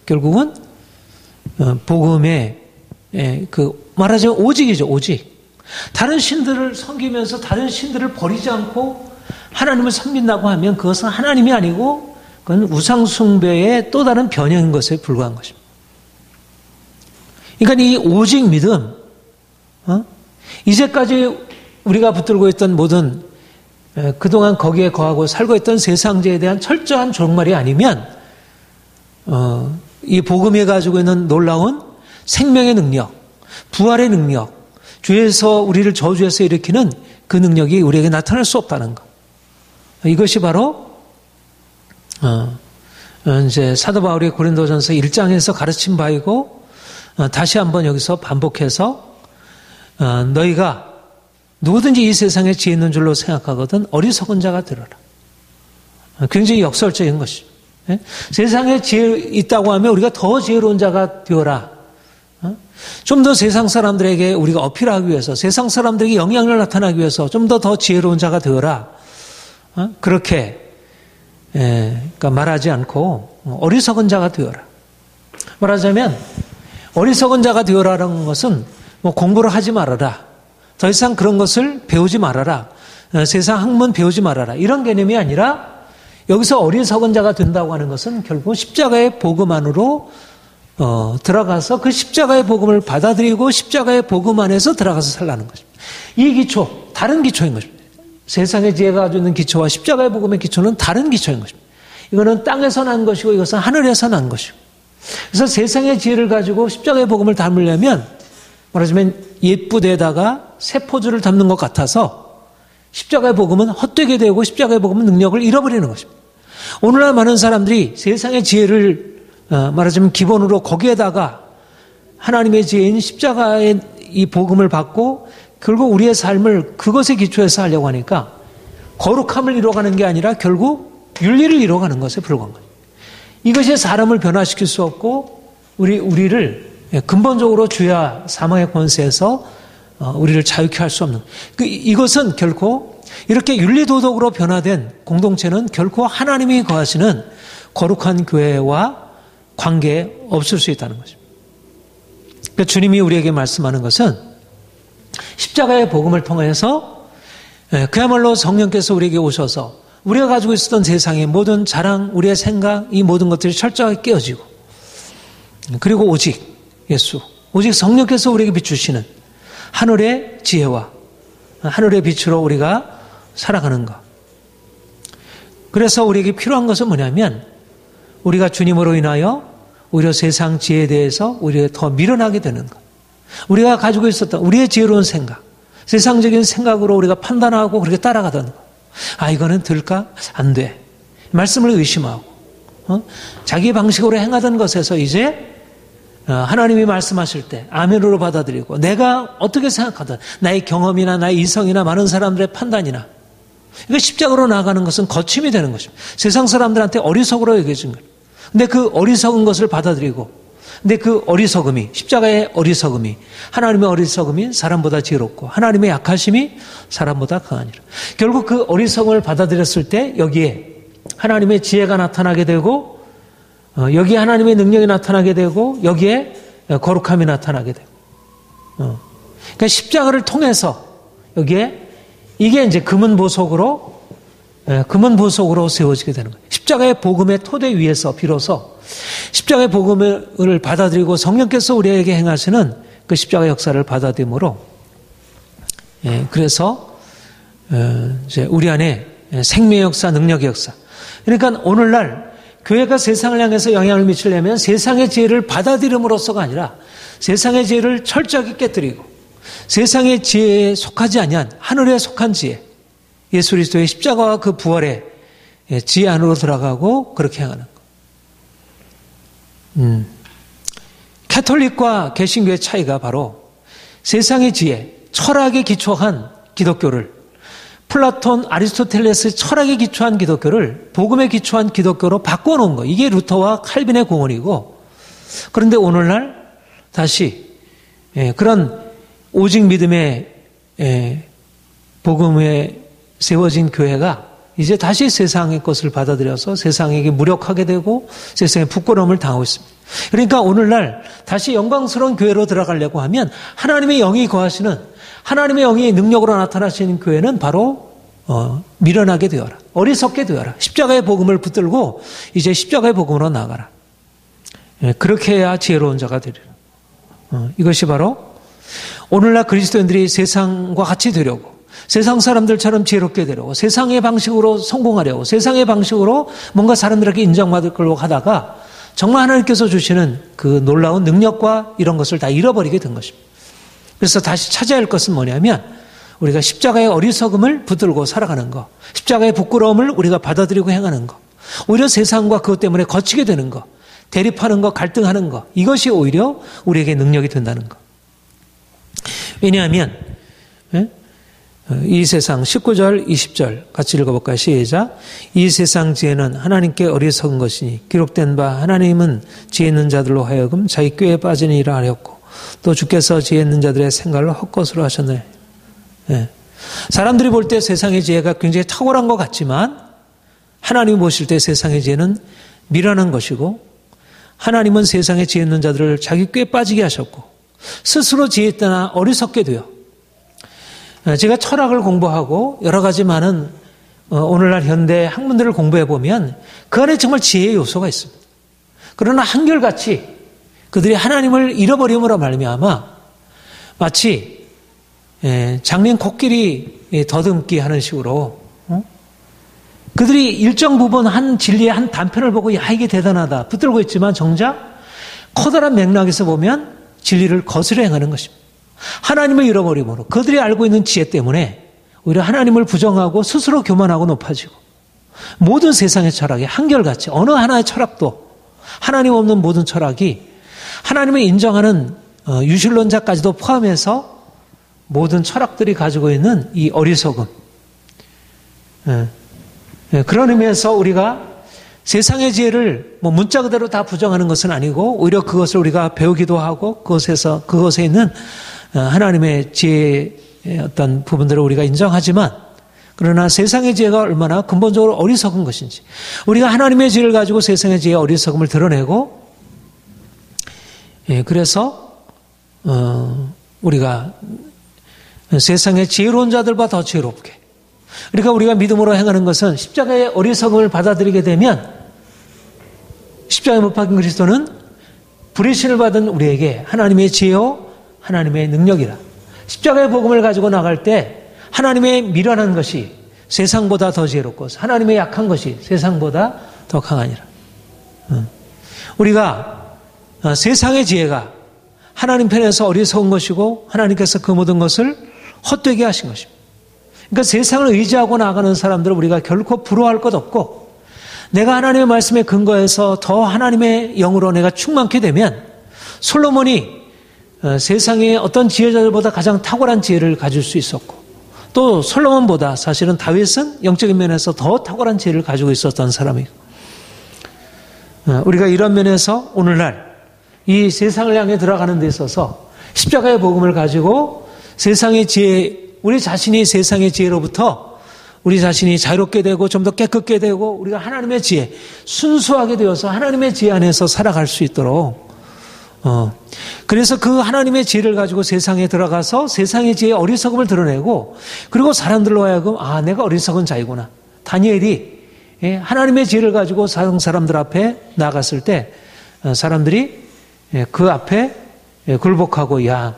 S1: 결국은 복음의 말하자면 오직이죠. 오직. 다른 신들을 섬기면서 다른 신들을 버리지 않고 하나님을 섬긴다고 하면 그것은 하나님이 아니고 그건 우상숭배의 또 다른 변형인 것에 불과한 것입니다. 그러니까 이 오직 믿음, 이제까지 우리가 붙들고 있던 모든 그동안 거기에 거하고 살고 있던 세상제에 대한 철저한 종말이 아니면 이 복음이 가지고 있는 놀라운 생명의 능력, 부활의 능력, 죄에서 우리를 저주에서 일으키는 그 능력이 우리에게 나타날 수 없다는 것. 이것이 바로 이제 사도 바울이 고린도전서 1장에서 가르친 바이고, 다시 한번 여기서 반복해서 너희가 누구든지 이 세상에 지혜 있는 줄로 생각하거든 어리석은 자가 되어라. 굉장히 역설적인 것이죠. 세상에 지혜 있다고 하면 우리가 더 지혜로운 자가 되어라. 좀 더 세상 사람들에게 우리가 어필하기 위해서, 세상 사람들에게 영향을 나타나기 위해서 좀 더 지혜로운 자가 되어라. 그렇게 그러니까 말하지 않고 어리석은 자가 되어라. 말하자면 어리석은 자가 되어라라는 것은 뭐 공부를 하지 말아라. 더 이상 그런 것을 배우지 말아라. 세상 학문 배우지 말아라. 이런 개념이 아니라 여기서 어리석은 자가 된다고 하는 것은 결국 십자가의 복음 안으로 들어가서 그 십자가의 복음을 받아들이고 십자가의 복음 안에서 들어가서 살라는 것입니다. 이 기초, 다른 기초인 것입니다. 세상의 지혜가 가지고 있는 기초와 십자가의 복음의 기초는 다른 기초인 것입니다. 이거는 땅에서 난 것이고 이것은 하늘에서 난 것이고. 그래서 세상의 지혜를 가지고 십자가의 복음을 담으려면 말하자면 옛부대에다가 세포주를 담는 것 같아서 십자가의 복음은 헛되게 되고 십자가의 복음은 능력을 잃어버리는 것입니다. 오늘날 많은 사람들이 세상의 지혜를 말하자면 기본으로 거기에다가 하나님의 지혜인 십자가의 이 복음을 받고 결국 우리의 삶을 그것에 기초해서 하려고 하니까 거룩함을 이뤄가는 게 아니라 결국 윤리를 이뤄가는 것에 불과한 거예요. 이것이 사람을 변화시킬 수 없고 우리를 근본적으로 죄와 사망의 권세에서 우리를 자유케 할 수 없는 이것은 결코 이렇게 윤리도덕으로 변화된 공동체는 결코 하나님이 거하시는 거룩한 교회와 관계에 없을 수 있다는 것입니다. 그러니까 주님이 우리에게 말씀하는 것은 십자가의 복음을 통해서 그야말로 성령께서 우리에게 오셔서 우리가 가지고 있었던 세상의 모든 자랑, 우리의 생각, 이 모든 것들이 철저하게 깨어지고 그리고 오직 예수, 오직 성령께서 우리에게 비추시는 하늘의 지혜와 하늘의 빛으로 우리가 살아가는 것. 그래서 우리에게 필요한 것은 뭐냐면 우리가 주님으로 인하여 오히려 세상 지혜에 대해서 우리가 더 밀어나게 되는 것. 우리가 가지고 있었던 우리의 지혜로운 생각, 세상적인 생각으로 우리가 판단하고 그렇게 따라가던 것. 이거는 될까? 안 돼. 말씀을 의심하고 자기 방식으로 행하던 것에서 이제 하나님이 말씀하실 때 아멘으로 받아들이고 내가 어떻게 생각하든 나의 경험이나 나의 이성이나 많은 사람들의 판단이나 이거 십자가로 나아가는 것은 거침이 되는 것입니다. 세상 사람들한테 어리석으로 여겨진 거예요. 근데 그 어리석은 것을 받아들이고 근데 그 어리석음이 십자가의 어리석음이 하나님의 어리석음이 사람보다 지혜롭고 하나님의 약하심이 사람보다 강하니라. 결국 그 어리석음을 받아들였을 때 여기에 하나님의 지혜가 나타나게 되고 여기에 하나님의 능력이 나타나게 되고 여기에 거룩함이 나타나게 되고 그러니까 십자가를 통해서 여기에 이게 이제 금은 보석으로 세워지게 되는 거예요. 십자가의 복음의 토대 위에서 비로소 십자가의 복음을 받아들이고 성령께서 우리에게 행하시는 그 십자가 역사를 받아들임으로 그래서 이제 우리 안에 생명의 역사, 능력의 역사. 그러니까 오늘날 교회가 세상을 향해서 영향을 미치려면 세상의 지혜를 받아들임으로써가 아니라 세상의 지혜를 철저하게 깨뜨리고 세상의 지혜에 속하지 아니한 하늘에 속한 지혜, 예수 그리스도의 십자가와 그 부활의 지혜 안으로 들어가고 그렇게 행하는 것. 캐톨릭과 개신교의 차이가 바로 세상의 지혜, 철학에 기초한 기독교를 플라톤, 아리스토텔레스의 철학에 기초한 기독교를 복음에 기초한 기독교로 바꿔놓은 거. 이게 루터와 칼빈의 공헌이고 그런데 오늘날 다시 그런 오직 믿음의 복음에 세워진 교회가 이제 다시 세상의 것을 받아들여서 세상에게 무력하게 되고 세상에 부끄러움을 당하고 있습니다. 그러니까 오늘날 다시 영광스러운 교회로 들어가려고 하면 하나님의 영이 거하시는 하나님의 영이 능력으로 나타나시는 교회는 바로 미련하게 되어라. 어리석게 되어라. 십자가의 복음을 붙들고 이제 십자가의 복음으로 나가라. 그렇게 해야 지혜로운 자가 되리라. 이것이 바로 오늘날 그리스도인들이 세상과 같이 되려고 세상 사람들처럼 지혜롭게 되려고 세상의 방식으로 성공하려고 세상의 방식으로 뭔가 사람들에게 인정받으려고 하다가 정말 하나님께서 주시는 그 놀라운 능력과 이런 것을 다 잃어버리게 된 것입니다. 그래서 다시 찾아야 할 것은 뭐냐면 우리가 십자가의 어리석음을 붙들고 살아가는 것, 십자가의 부끄러움을 우리가 받아들이고 행하는 것, 오히려 세상과 그것 때문에 거치게 되는 것, 대립하는 것, 갈등하는 것, 이것이 오히려 우리에게 능력이 된다는 것. 왜냐하면 이 세상 19절 20절 같이 읽어볼까요? 시작. 이 세상 지혜는 하나님께 어리석은 것이니 기록된 바 하나님은 지혜 있는 자들로 하여금 자기 꾀에 빠지는 일을 하렸고 또 주께서 지혜 있는 자들의 생각을 헛것으로 하셨네. 예. 사람들이 볼 때 세상의 지혜가 굉장히 탁월한 것 같지만 하나님이 보실 때 세상의 지혜는 미련한 것이고 하나님은 세상에 지혜 있는 자들을 자기 꾀에 빠지게 하셨고 스스로 지혜 있다나 어리석게 돼요. 제가 철학을 공부하고 여러 가지 많은 오늘날 현대 학문들을 공부해 보면 그 안에 정말 지혜의 요소가 있습니다. 그러나 한결같이 그들이 하나님을 잃어버림으로 말미암아 마치 장린 코끼리 더듬기 하는 식으로 그들이 일정 부분 한 진리의 한 단편을 보고 야 이게 대단하다 붙들고 있지만 정작 커다란 맥락에서 보면 진리를 거스려 행하는 것입니다. 하나님을 잃어버림으로 그들이 알고 있는 지혜 때문에 오히려 하나님을 부정하고 스스로 교만하고 높아지고 모든 세상의 철학이 한결같이 어느 하나의 철학도 하나님 없는 모든 철학이 하나님을 인정하는 유실론자까지도 포함해서 모든 철학들이 가지고 있는 이 어리석음. 그런 의미에서 우리가 세상의 지혜를 문자 그대로 다 부정하는 것은 아니고 오히려 그것을 우리가 배우기도 하고 그것에 있는 하나님의 지혜의 어떤 부분들을 우리가 인정하지만 그러나 세상의 지혜가 얼마나 근본적으로 어리석은 것인지 우리가 하나님의 지혜를 가지고 세상의 지혜의 어리석음을 드러내고 그래서 우리가 세상의 지혜로운 자들보다 더 지혜롭게 그러니까 우리가 믿음으로 행하는 것은 십자가의 어리석음을 받아들이게 되면 십자가에 못 박힌 그리스도는 불의신을 받은 우리에게 하나님의 지혜요 하나님의 능력이라. 십자가의 복음을 가지고 나갈 때 하나님의 미련한 것이 세상보다 더 지혜롭고 하나님의 약한 것이 세상보다 더 강하니라. 우리가 세상의 지혜가 하나님 편에서 어리석은 것이고 하나님께서 그 모든 것을 헛되게 하신 것입니다. 그러니까 세상을 의지하고 나가는 사람들은 우리가 결코 부러워할 것 없고 내가 하나님의 말씀에 근거해서 더 하나님의 영으로 내가 충만케 되면 솔로몬이 세상의 어떤 지혜자들보다 가장 탁월한 지혜를 가질 수 있었고 또 솔로몬보다 사실은 다윗은 영적인 면에서 더 탁월한 지혜를 가지고 있었던 사람이고 우리가 이런 면에서 오늘날 이 세상을 향해 들어가는 데 있어서 십자가의 복음을 가지고 세상의 지혜 우리 자신이 세상의 지혜로부터 우리 자신이 자유롭게 되고 좀 더 깨끗게 되고 우리가 하나님의 지혜 순수하게 되어서 하나님의 지혜 안에서 살아갈 수 있도록 그래서 그 하나님의 지혜를 가지고 세상에 들어가서 세상의 지혜의 어리석음을 드러내고 그리고 사람들로 하여금 아 내가 어리석은 자이구나. 다니엘이 하나님의 지혜를 가지고 사람들 앞에 나갔을 때 사람들이 그 앞에 굴복하고 야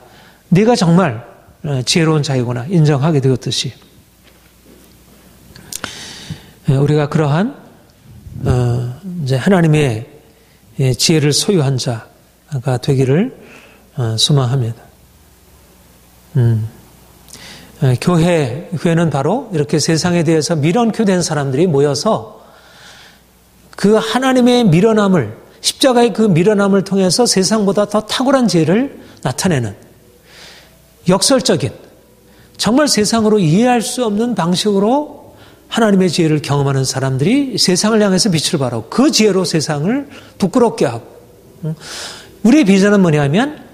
S1: 네가 정말 지혜로운 자이구나 인정하게 되었듯이 우리가 그러한 이제 하나님의 지혜를 소유한 자가 되기를 소망합니다. 교회는 바로 이렇게 세상에 대해서 미련케 사람들이 모여서 그 하나님의 미련함을 십자가의 그 미련함을 통해서 세상보다 더 탁월한 지혜를 나타내는 역설적인 정말 세상으로 이해할 수 없는 방식으로 하나님의 지혜를 경험하는 사람들이 세상을 향해서 빛을 발하고 그 지혜로 세상을 부끄럽게 하고 우리의 비전은 뭐냐면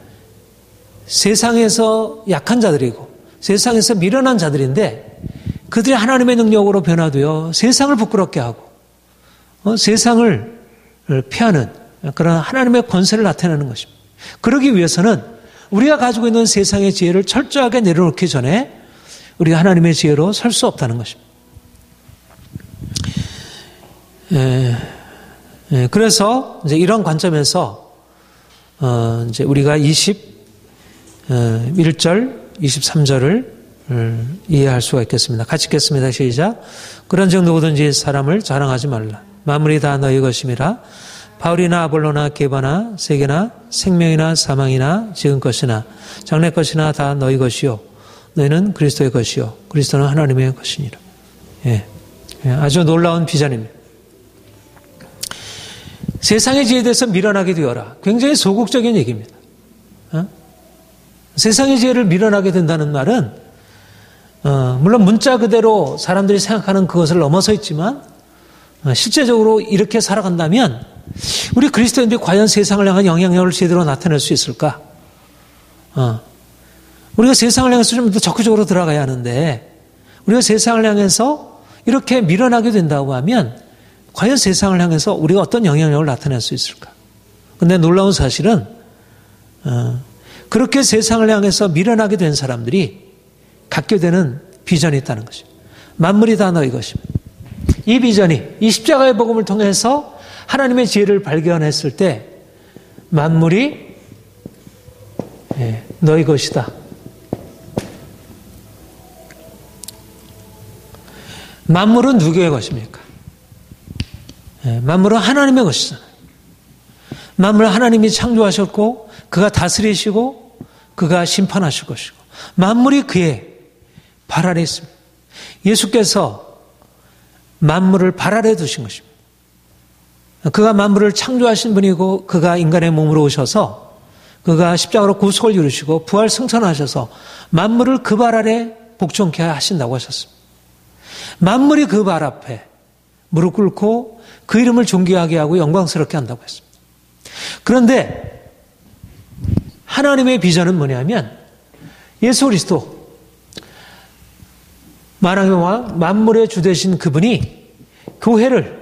S1: 세상에서 약한 자들이고 세상에서 미련한 자들인데 그들이 하나님의 능력으로 변화되어 세상을 부끄럽게 하고 세상을 피하는 그런 하나님의 권세를 나타내는 것입니다. 그러기 위해서는 우리가 가지고 있는 세상의 지혜를 철저하게 내려놓기 전에 우리가 하나님의 지혜로 설 수 없다는 것입니다. 그래서 이제 이런 관점에서 이제 우리가 21절, 23절을 이해할 수가 있겠습니다. 같이 읽겠습니다. 시작. 그런즉 누구든지 사람을 자랑하지 말라. 만물이 다 너희 것임이라. 바울이나 아볼로나 게바나 세계나 생명이나 사망이나 지은 것이나 장래 것이나 다 너희 것이요 너희는 그리스도의 것이요 그리스도는 하나님의 것이니라. 아주 놀라운 비전입니다. 세상의 지혜에 대해서 미련하게 되어라. 굉장히 소극적인 얘기입니다. 세상의 지혜를 미련하게 된다는 말은 물론 문자 그대로 사람들이 생각하는 그것을 넘어서 있지만 실제적으로 이렇게 살아간다면 우리 그리스도인들이 과연 세상을 향한 영향력을 제대로 나타낼 수 있을까? 우리가 세상을 향해서 좀 더 적극적으로 들어가야 하는데 우리가 세상을 향해서 이렇게 밀어나게 된다고 하면 과연 세상을 향해서 우리가 어떤 영향력을 나타낼 수 있을까? 근데 놀라운 사실은 그렇게 세상을 향해서 밀어나게 된 사람들이 갖게 되는 비전이 있다는 것입니다. 만물이 다 너희 것입니다. 이 비전이 이 십자가의 복음을 통해서 하나님의 지혜를 발견했을 때 만물이 너희 것이다. 만물은 누구의 것입니까? 만물은 하나님의 것이잖아요. 만물을 하나님이 창조하셨고 그가 다스리시고 그가 심판하실 것이고 만물이 그의 발 아래 있습니다. 예수께서 만물을 발 아래 두신 것입니다. 그가 만물을 창조하신 분이고 그가 인간의 몸으로 오셔서 그가 십자가로 구속을 이루시고 부활 승천하셔서 만물을 그 발 아래 복종케 하신다고 하셨습니다. 만물이 그 발 앞에 무릎 꿇고 그 이름을 존귀하게 하고 영광스럽게 한다고 했습니다. 그런데 하나님의 비전은 뭐냐면 예수 그리스도 만왕의 왕 만물의 주 되신 그분이 교회를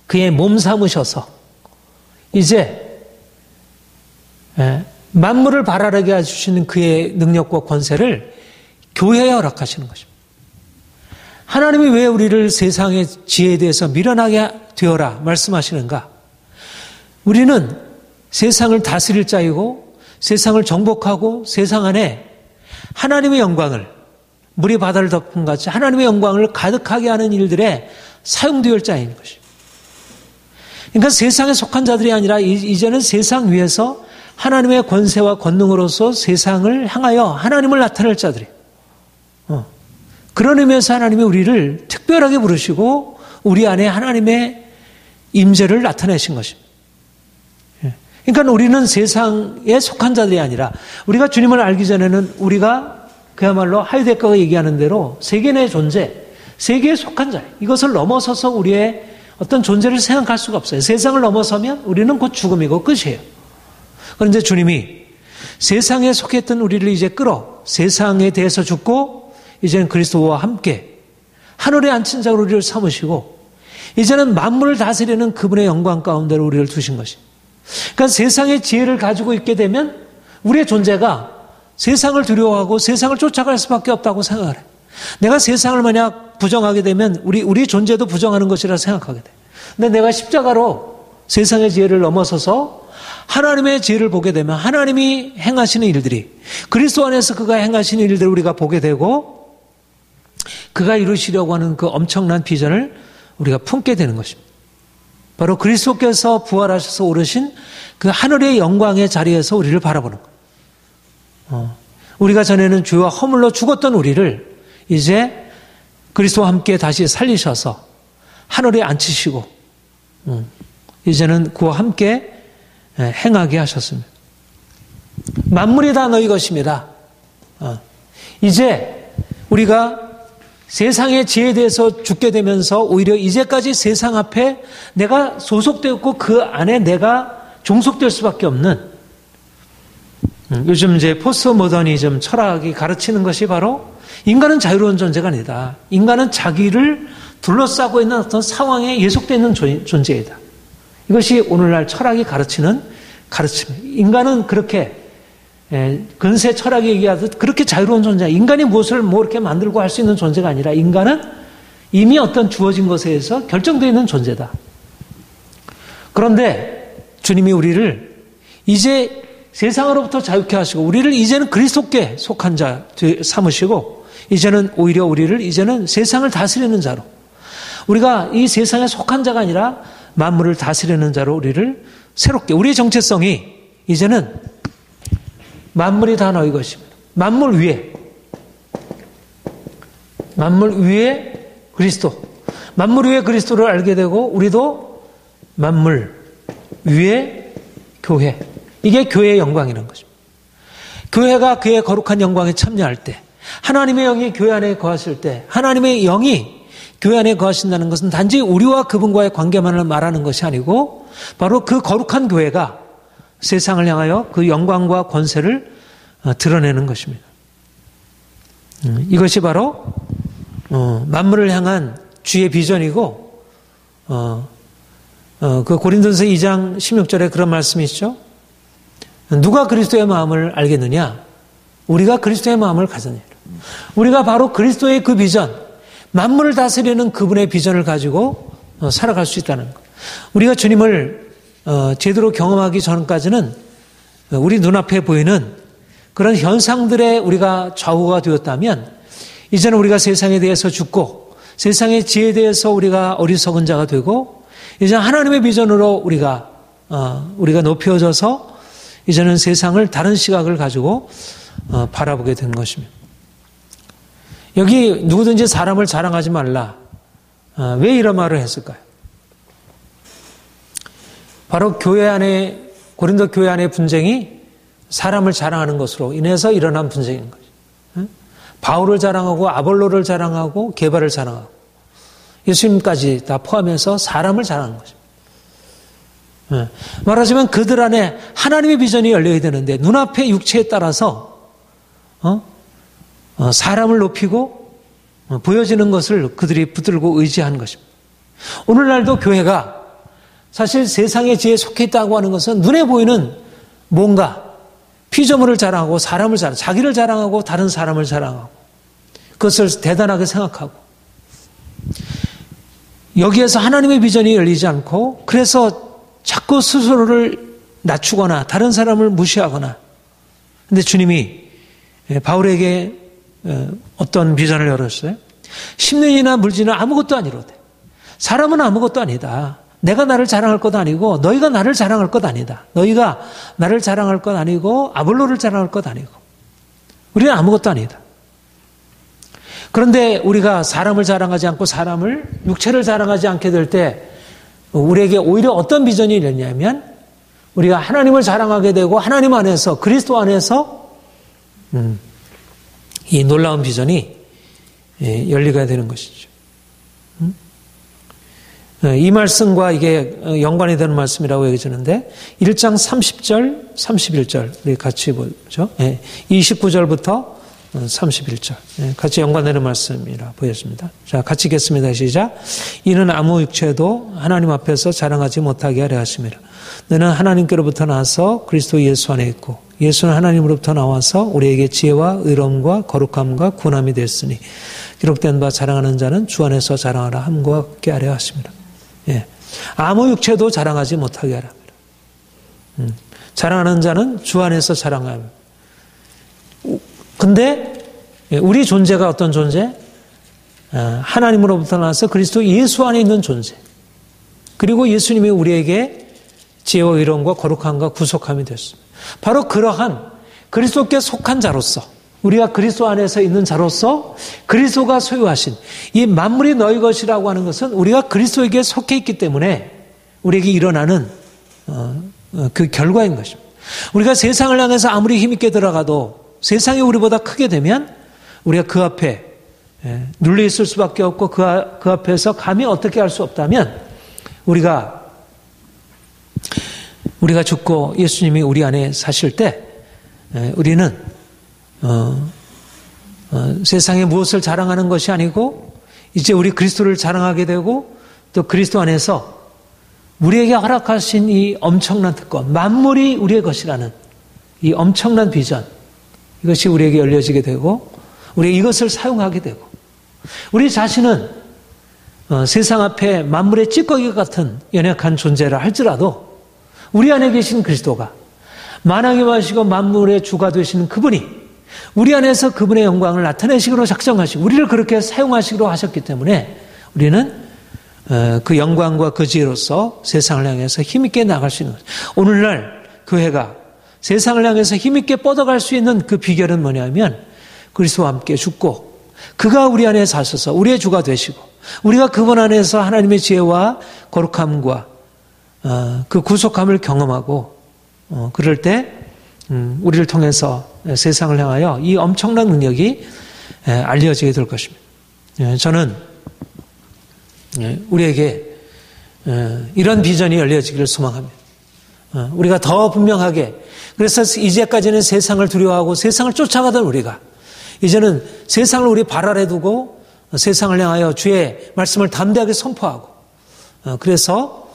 S1: 그의 몸 삼으셔서 이제 만물을 발아르게 해주시는 그의 능력과 권세를 교회에 허락하시는 것입니다. 하나님이 왜 우리를 세상의 지혜에 대해서 밀어나게 되어라 말씀하시는가? 우리는 세상을 다스릴 자이고 세상을 정복하고 세상 안에 하나님의 영광을 물이 바다를 덮은 같이 하나님의 영광을 가득하게 하는 일들에 사용되을 자인 것입니다. 그러니까 세상에 속한 자들이 아니라 이제는 세상 위에서 하나님의 권세와 권능으로서 세상을 향하여 하나님을 나타낼 자들이. 그런 의미에서 하나님이 우리를 특별하게 부르시고 우리 안에 하나님의 임재를 나타내신 것입니다. 그러니까 우리는 세상에 속한 자들이 아니라 우리가 주님을 알기 전에는 우리가 그야말로 하이데커가 얘기하는 대로 세계 내 존재, 세계에 속한 자, 이것을 넘어서서 우리의 어떤 존재를 생각할 수가 없어요. 세상을 넘어서면 우리는 곧 죽음이고 끝이에요. 그런데 주님이 세상에 속했던 우리를 이제 끌어 세상에 대해서 죽고 이제는 그리스도와 함께 하늘에 앉힌 자로 우리를 삼으시고 이제는 만물을 다스리는 그분의 영광 가운데로 우리를 두신 것입니다. 그러니까 세상의 지혜를 가지고 있게 되면 우리의 존재가 세상을 두려워하고 세상을 쫓아갈 수밖에 없다고 생각을 해요. 내가 세상을 만약 부정하게 되면 우리 존재도 부정하는 것이라 생각하게 돼요. 근데 내가 십자가로 세상의 지혜를 넘어서서 하나님의 지혜를 보게 되면 하나님이 행하시는 일들이 그리스도 안에서 그가 행하시는 일들을 우리가 보게 되고 그가 이루시려고 하는 그 엄청난 비전을 우리가 품게 되는 것입니다. 바로 그리스도께서 부활하셔서 오르신 그 하늘의 영광의 자리에서 우리를 바라보는 거예요. 우리가 전에는 죄와 허물로 죽었던 우리를 이제 그리스도와 함께 다시 살리셔서 하늘에 앉히시고 이제는 그와 함께 행하게 하셨습니다. 만물이 다 너희 것입니다. 이제 우리가 세상의 지혜에 대해서 죽게 되면서 오히려 이제까지 세상 앞에 내가 소속되었고 그 안에 내가 종속될 수밖에 없는 요즘 이제 포스트 모더니즘 철학이 가르치는 것이 바로 인간은 자유로운 존재가 아니다. 인간은 자기를 둘러싸고 있는 어떤 상황에 예속되어 있는 존재이다. 이것이 오늘날 철학이 가르치는 가르침입니다. 인간은 그렇게 근세 철학이 얘기하듯 그렇게 자유로운 존재야. 인간이 무엇을 이렇게 만들고 할 수 있는 존재가 아니라 인간은 이미 어떤 주어진 것에 의해서 결정되어 있는 존재다. 그런데 주님이 우리를 이제 세상으로부터 자유케 하시고 우리를 이제는 그리스도께 속한 자 삼으시고 이제는 오히려 우리를 이제는 세상을 다스리는 자로 우리가 이 세상에 속한 자가 아니라 만물을 다스리는 자로 우리를 새롭게 우리의 정체성이 이제는 만물이 다 너희 것입니다. 만물 위에 그리스도. 만물 위에 그리스도를 알게 되고 우리도 만물 위에 교회. 이게 교회의 영광이라는 것입니다. 교회가 그의 거룩한 영광에 참여할 때 하나님의 영이 교회 안에 거하실 때 하나님의 영이 교회 안에 거하신다는 것은 단지 우리와 그분과의 관계만을 말하는 것이 아니고 바로 그 거룩한 교회가 세상을 향하여 그 영광과 권세를 드러내는 것입니다. 이것이 바로 만물을 향한 주의 비전이고 그 고린도서 2장 16절에 그런 말씀이 있죠. 누가 그리스도의 마음을 알겠느냐? 우리가 그리스도의 마음을 가졌느니라. 우리가 바로 그리스도의 그 비전, 만물을 다스리는 그분의 비전을 가지고 살아갈 수 있다는 것. 우리가 주님을 제대로 경험하기 전까지는 우리 눈앞에 보이는 그런 현상들에 우리가 좌우가 되었다면 이제는 우리가 세상에 대해서 죽고 세상의 지혜에 대해서 우리가 어리석은 자가 되고 이제 하나님의 비전으로 우리가 높여져서 이제는 세상을 다른 시각을 가지고 바라보게 된 것입니다. 여기 누구든지 사람을 자랑하지 말라. 왜 이런 말을 했을까요? 바로 교회 안에 고린도 교회 안의 분쟁이 사람을 자랑하는 것으로 인해서 일어난 분쟁인 거죠. 바울을 자랑하고 아볼로를 자랑하고 게바를 자랑하고 예수님까지 다 포함해서 사람을 자랑하는 것입니다. 말하자면 그들 안에 하나님의 비전이 열려야 되는데 눈앞의 육체에 따라서 사람을 높이고 보여지는 것을 그들이 붙들고 의지한 것입니다. 오늘날도 교회가 사실 세상의 지혜에 속해 있다고 하는 것은 눈에 보이는 뭔가 피조물을 자랑하고 사람을 자랑하고 자기를 자랑하고 다른 사람을 자랑하고 그것을 대단하게 생각하고 여기에서 하나님의 비전이 열리지 않고 그래서 자꾸 스스로를 낮추거나 다른 사람을 무시하거나 근데 주님이 바울에게 어떤 비전을 열었어요? 십년이나 물지는 아무것도 아니로되 사람은 아무것도 아니다. 내가 나를 자랑할 것 아니고 너희가 나를 자랑할 것 아니다. 너희가 나를 자랑할 것 아니고 아볼로를 자랑할 것 아니고 우리는 아무것도 아니다. 그런데 우리가 사람을 자랑하지 않고 육체를 자랑하지 않게 될 때 우리에게 오히려 어떤 비전이 열리냐면 우리가 하나님을 자랑하게 되고 하나님 안에서 그리스도 안에서 이 놀라운 비전이 열리게 되는 것이죠. 이 말씀과 이게 연관이 되는 말씀이라고 얘기해주는데 1장 30절, 31절 우리 같이 보죠. 29절부터 31절 같이 연관되는 말씀이라 보여집니다. 자, 같이 읽겠습니다. 시작. 이는 아무 육체도 하나님 앞에서 자랑하지 못하게 하려 하심이라. 너는 하나님께로부터 나와서 그리스도 예수 안에 있고 예수는 하나님으로부터 나와서 우리에게 지혜와 의로움과 거룩함과 구원함이 됐으니 기록된 바 자랑하는 자는 주 안에서 자랑하라 함과 같게 하려 하십니다. 아무 육체도 자랑하지 못하게 하라. 자랑하는 자는 주 안에서 자랑하라. 근데 우리 존재가 어떤 존재? 하나님으로부터 나와서 그리스도 예수 안에 있는 존재. 그리고 예수님이 우리에게 지혜와 의로움과 거룩함과 구속함이 됐습니다. 바로 그러한 그리스도께 속한 자로서 우리가 그리스도 안에서 있는 자로서 그리스도가 소유하신 이 만물이 너희 것이라고 하는 것은 우리가 그리스도에게 속해 있기 때문에 우리에게 일어나는 그 결과인 것입니다. 우리가 세상을 향해서 아무리 힘있게 들어가도 세상이 우리보다 크게 되면 우리가 그 앞에 눌려 있을 수밖에 없고 그 앞에서 감히 어떻게 할 수 없다면 우리가 죽고 예수님이 우리 안에 사실 때 우리는 세상에 무엇을 자랑하는 것이 아니고 이제 우리 그리스도를 자랑하게 되고 또 그리스도 안에서 우리에게 허락하신 이 엄청난 특권, 만물이 우리의 것이라는 이 엄청난 비전, 이것이 우리에게 열려지게 되고 우리 이것을 사용하게 되고 우리 자신은 세상 앞에 만물의 찌꺼기 같은 연약한 존재라 할지라도 우리 안에 계신 그리스도가 만왕의 왕이시고 만물의 주가 되시는 그분이 우리 안에서 그분의 영광을 나타내시기로 작정하시고 우리를 그렇게 사용하시기로 하셨기 때문에 우리는 그 영광과 그 지혜로서 세상을 향해서 힘있게 나갈 수 있는 거죠. 오늘날 교회가 세상을 향해서 힘있게 뻗어갈 수 있는 그 비결은 뭐냐면 그리스도와 함께 죽고 그가 우리 안에 사셔서 우리의 주가 되시고 우리가 그분 안에서 하나님의 지혜와 거룩함과 그 구속함을 경험하고 그럴 때 우리를 통해서 세상을 향하여 이 엄청난 능력이 알려지게 될 것입니다. 저는 우리에게 이런 비전이 열려지기를 소망합니다. 우리가 더 분명하게, 그래서 이제까지는 세상을 두려워하고 세상을 쫓아가던 우리가 이제는 세상을 우리 발 아래 두고 세상을 향하여 주의 말씀을 담대하게 선포하고, 그래서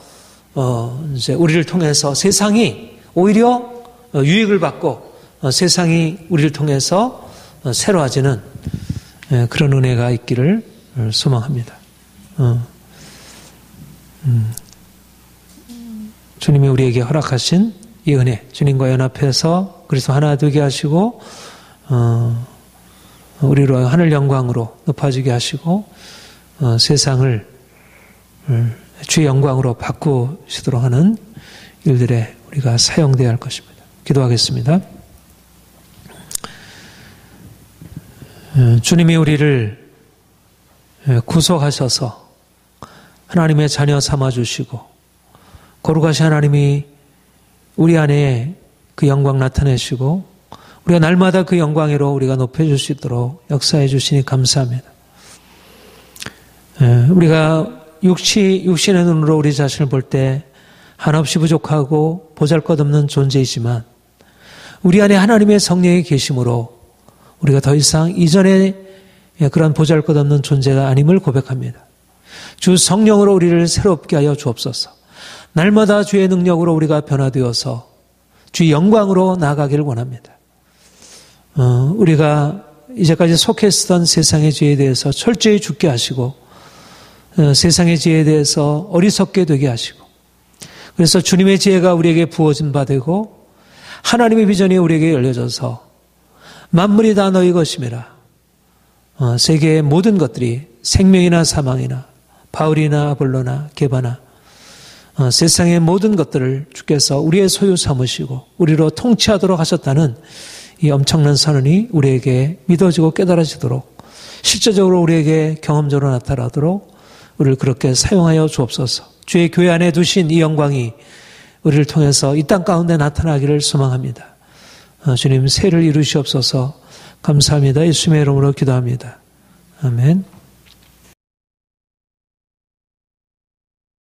S1: 이제 우리를 통해서 세상이 오히려 유익을 받고 세상이 우리를 통해서 새로워지는 그런 은혜가 있기를 소망합니다. 주님이 우리에게 허락하신 이 은혜, 주님과 연합해서 그리스도 하나 되게 하시고 우리로 하늘 영광으로 높아지게 하시고 세상을 주의 영광으로 바꾸시도록 하는 일들에 우리가 사용되어야 할 것입니다. 기도하겠습니다. 주님이 우리를 구속하셔서 하나님의 자녀 삼아주시고 거룩하신 하나님이 우리 안에 그 영광 나타내시고 우리가 날마다 그 영광으로 우리가 높여줄 수 있도록 역사해 주시니 감사합니다. 우리가 육신의 눈으로 우리 자신을 볼 때 한없이 부족하고 보잘것없는 존재이지만 우리 안에 하나님의 성령이 계심으로 우리가 더 이상 이전에 그런 보잘것없는 존재가 아님을 고백합니다. 주 성령으로 우리를 새롭게 하여 주옵소서. 날마다 주의 능력으로 우리가 변화되어서 주의 영광으로 나아가기를 원합니다. 우리가 이제까지 속해 쓰던 세상의 죄에 대해서 철저히 죽게 하시고 세상의 죄에 대해서 어리석게 되게 하시고 그래서 주님의 지혜가 우리에게 부어진 바 되고 하나님의 비전이 우리에게 열려져서 만물이 다 너희 것임이라. 세계의 모든 것들이 생명이나 사망이나 바울이나 아볼로나 게바나 세상의 모든 것들을 주께서 우리의 소유 삼으시고 우리로 통치하도록 하셨다는 이 엄청난 선언이 우리에게 믿어지고 깨달아지도록 실제적으로 우리에게 경험적으로 나타나도록 우리를 그렇게 사용하여 주옵소서. 주의 교회 안에 두신 이 영광이 우리를 통해서 이 땅 가운데 나타나기를 소망합니다. 주님 새를 이루시옵소서. 감사합니다. 예수님의 이름으로 기도합니다. 아멘.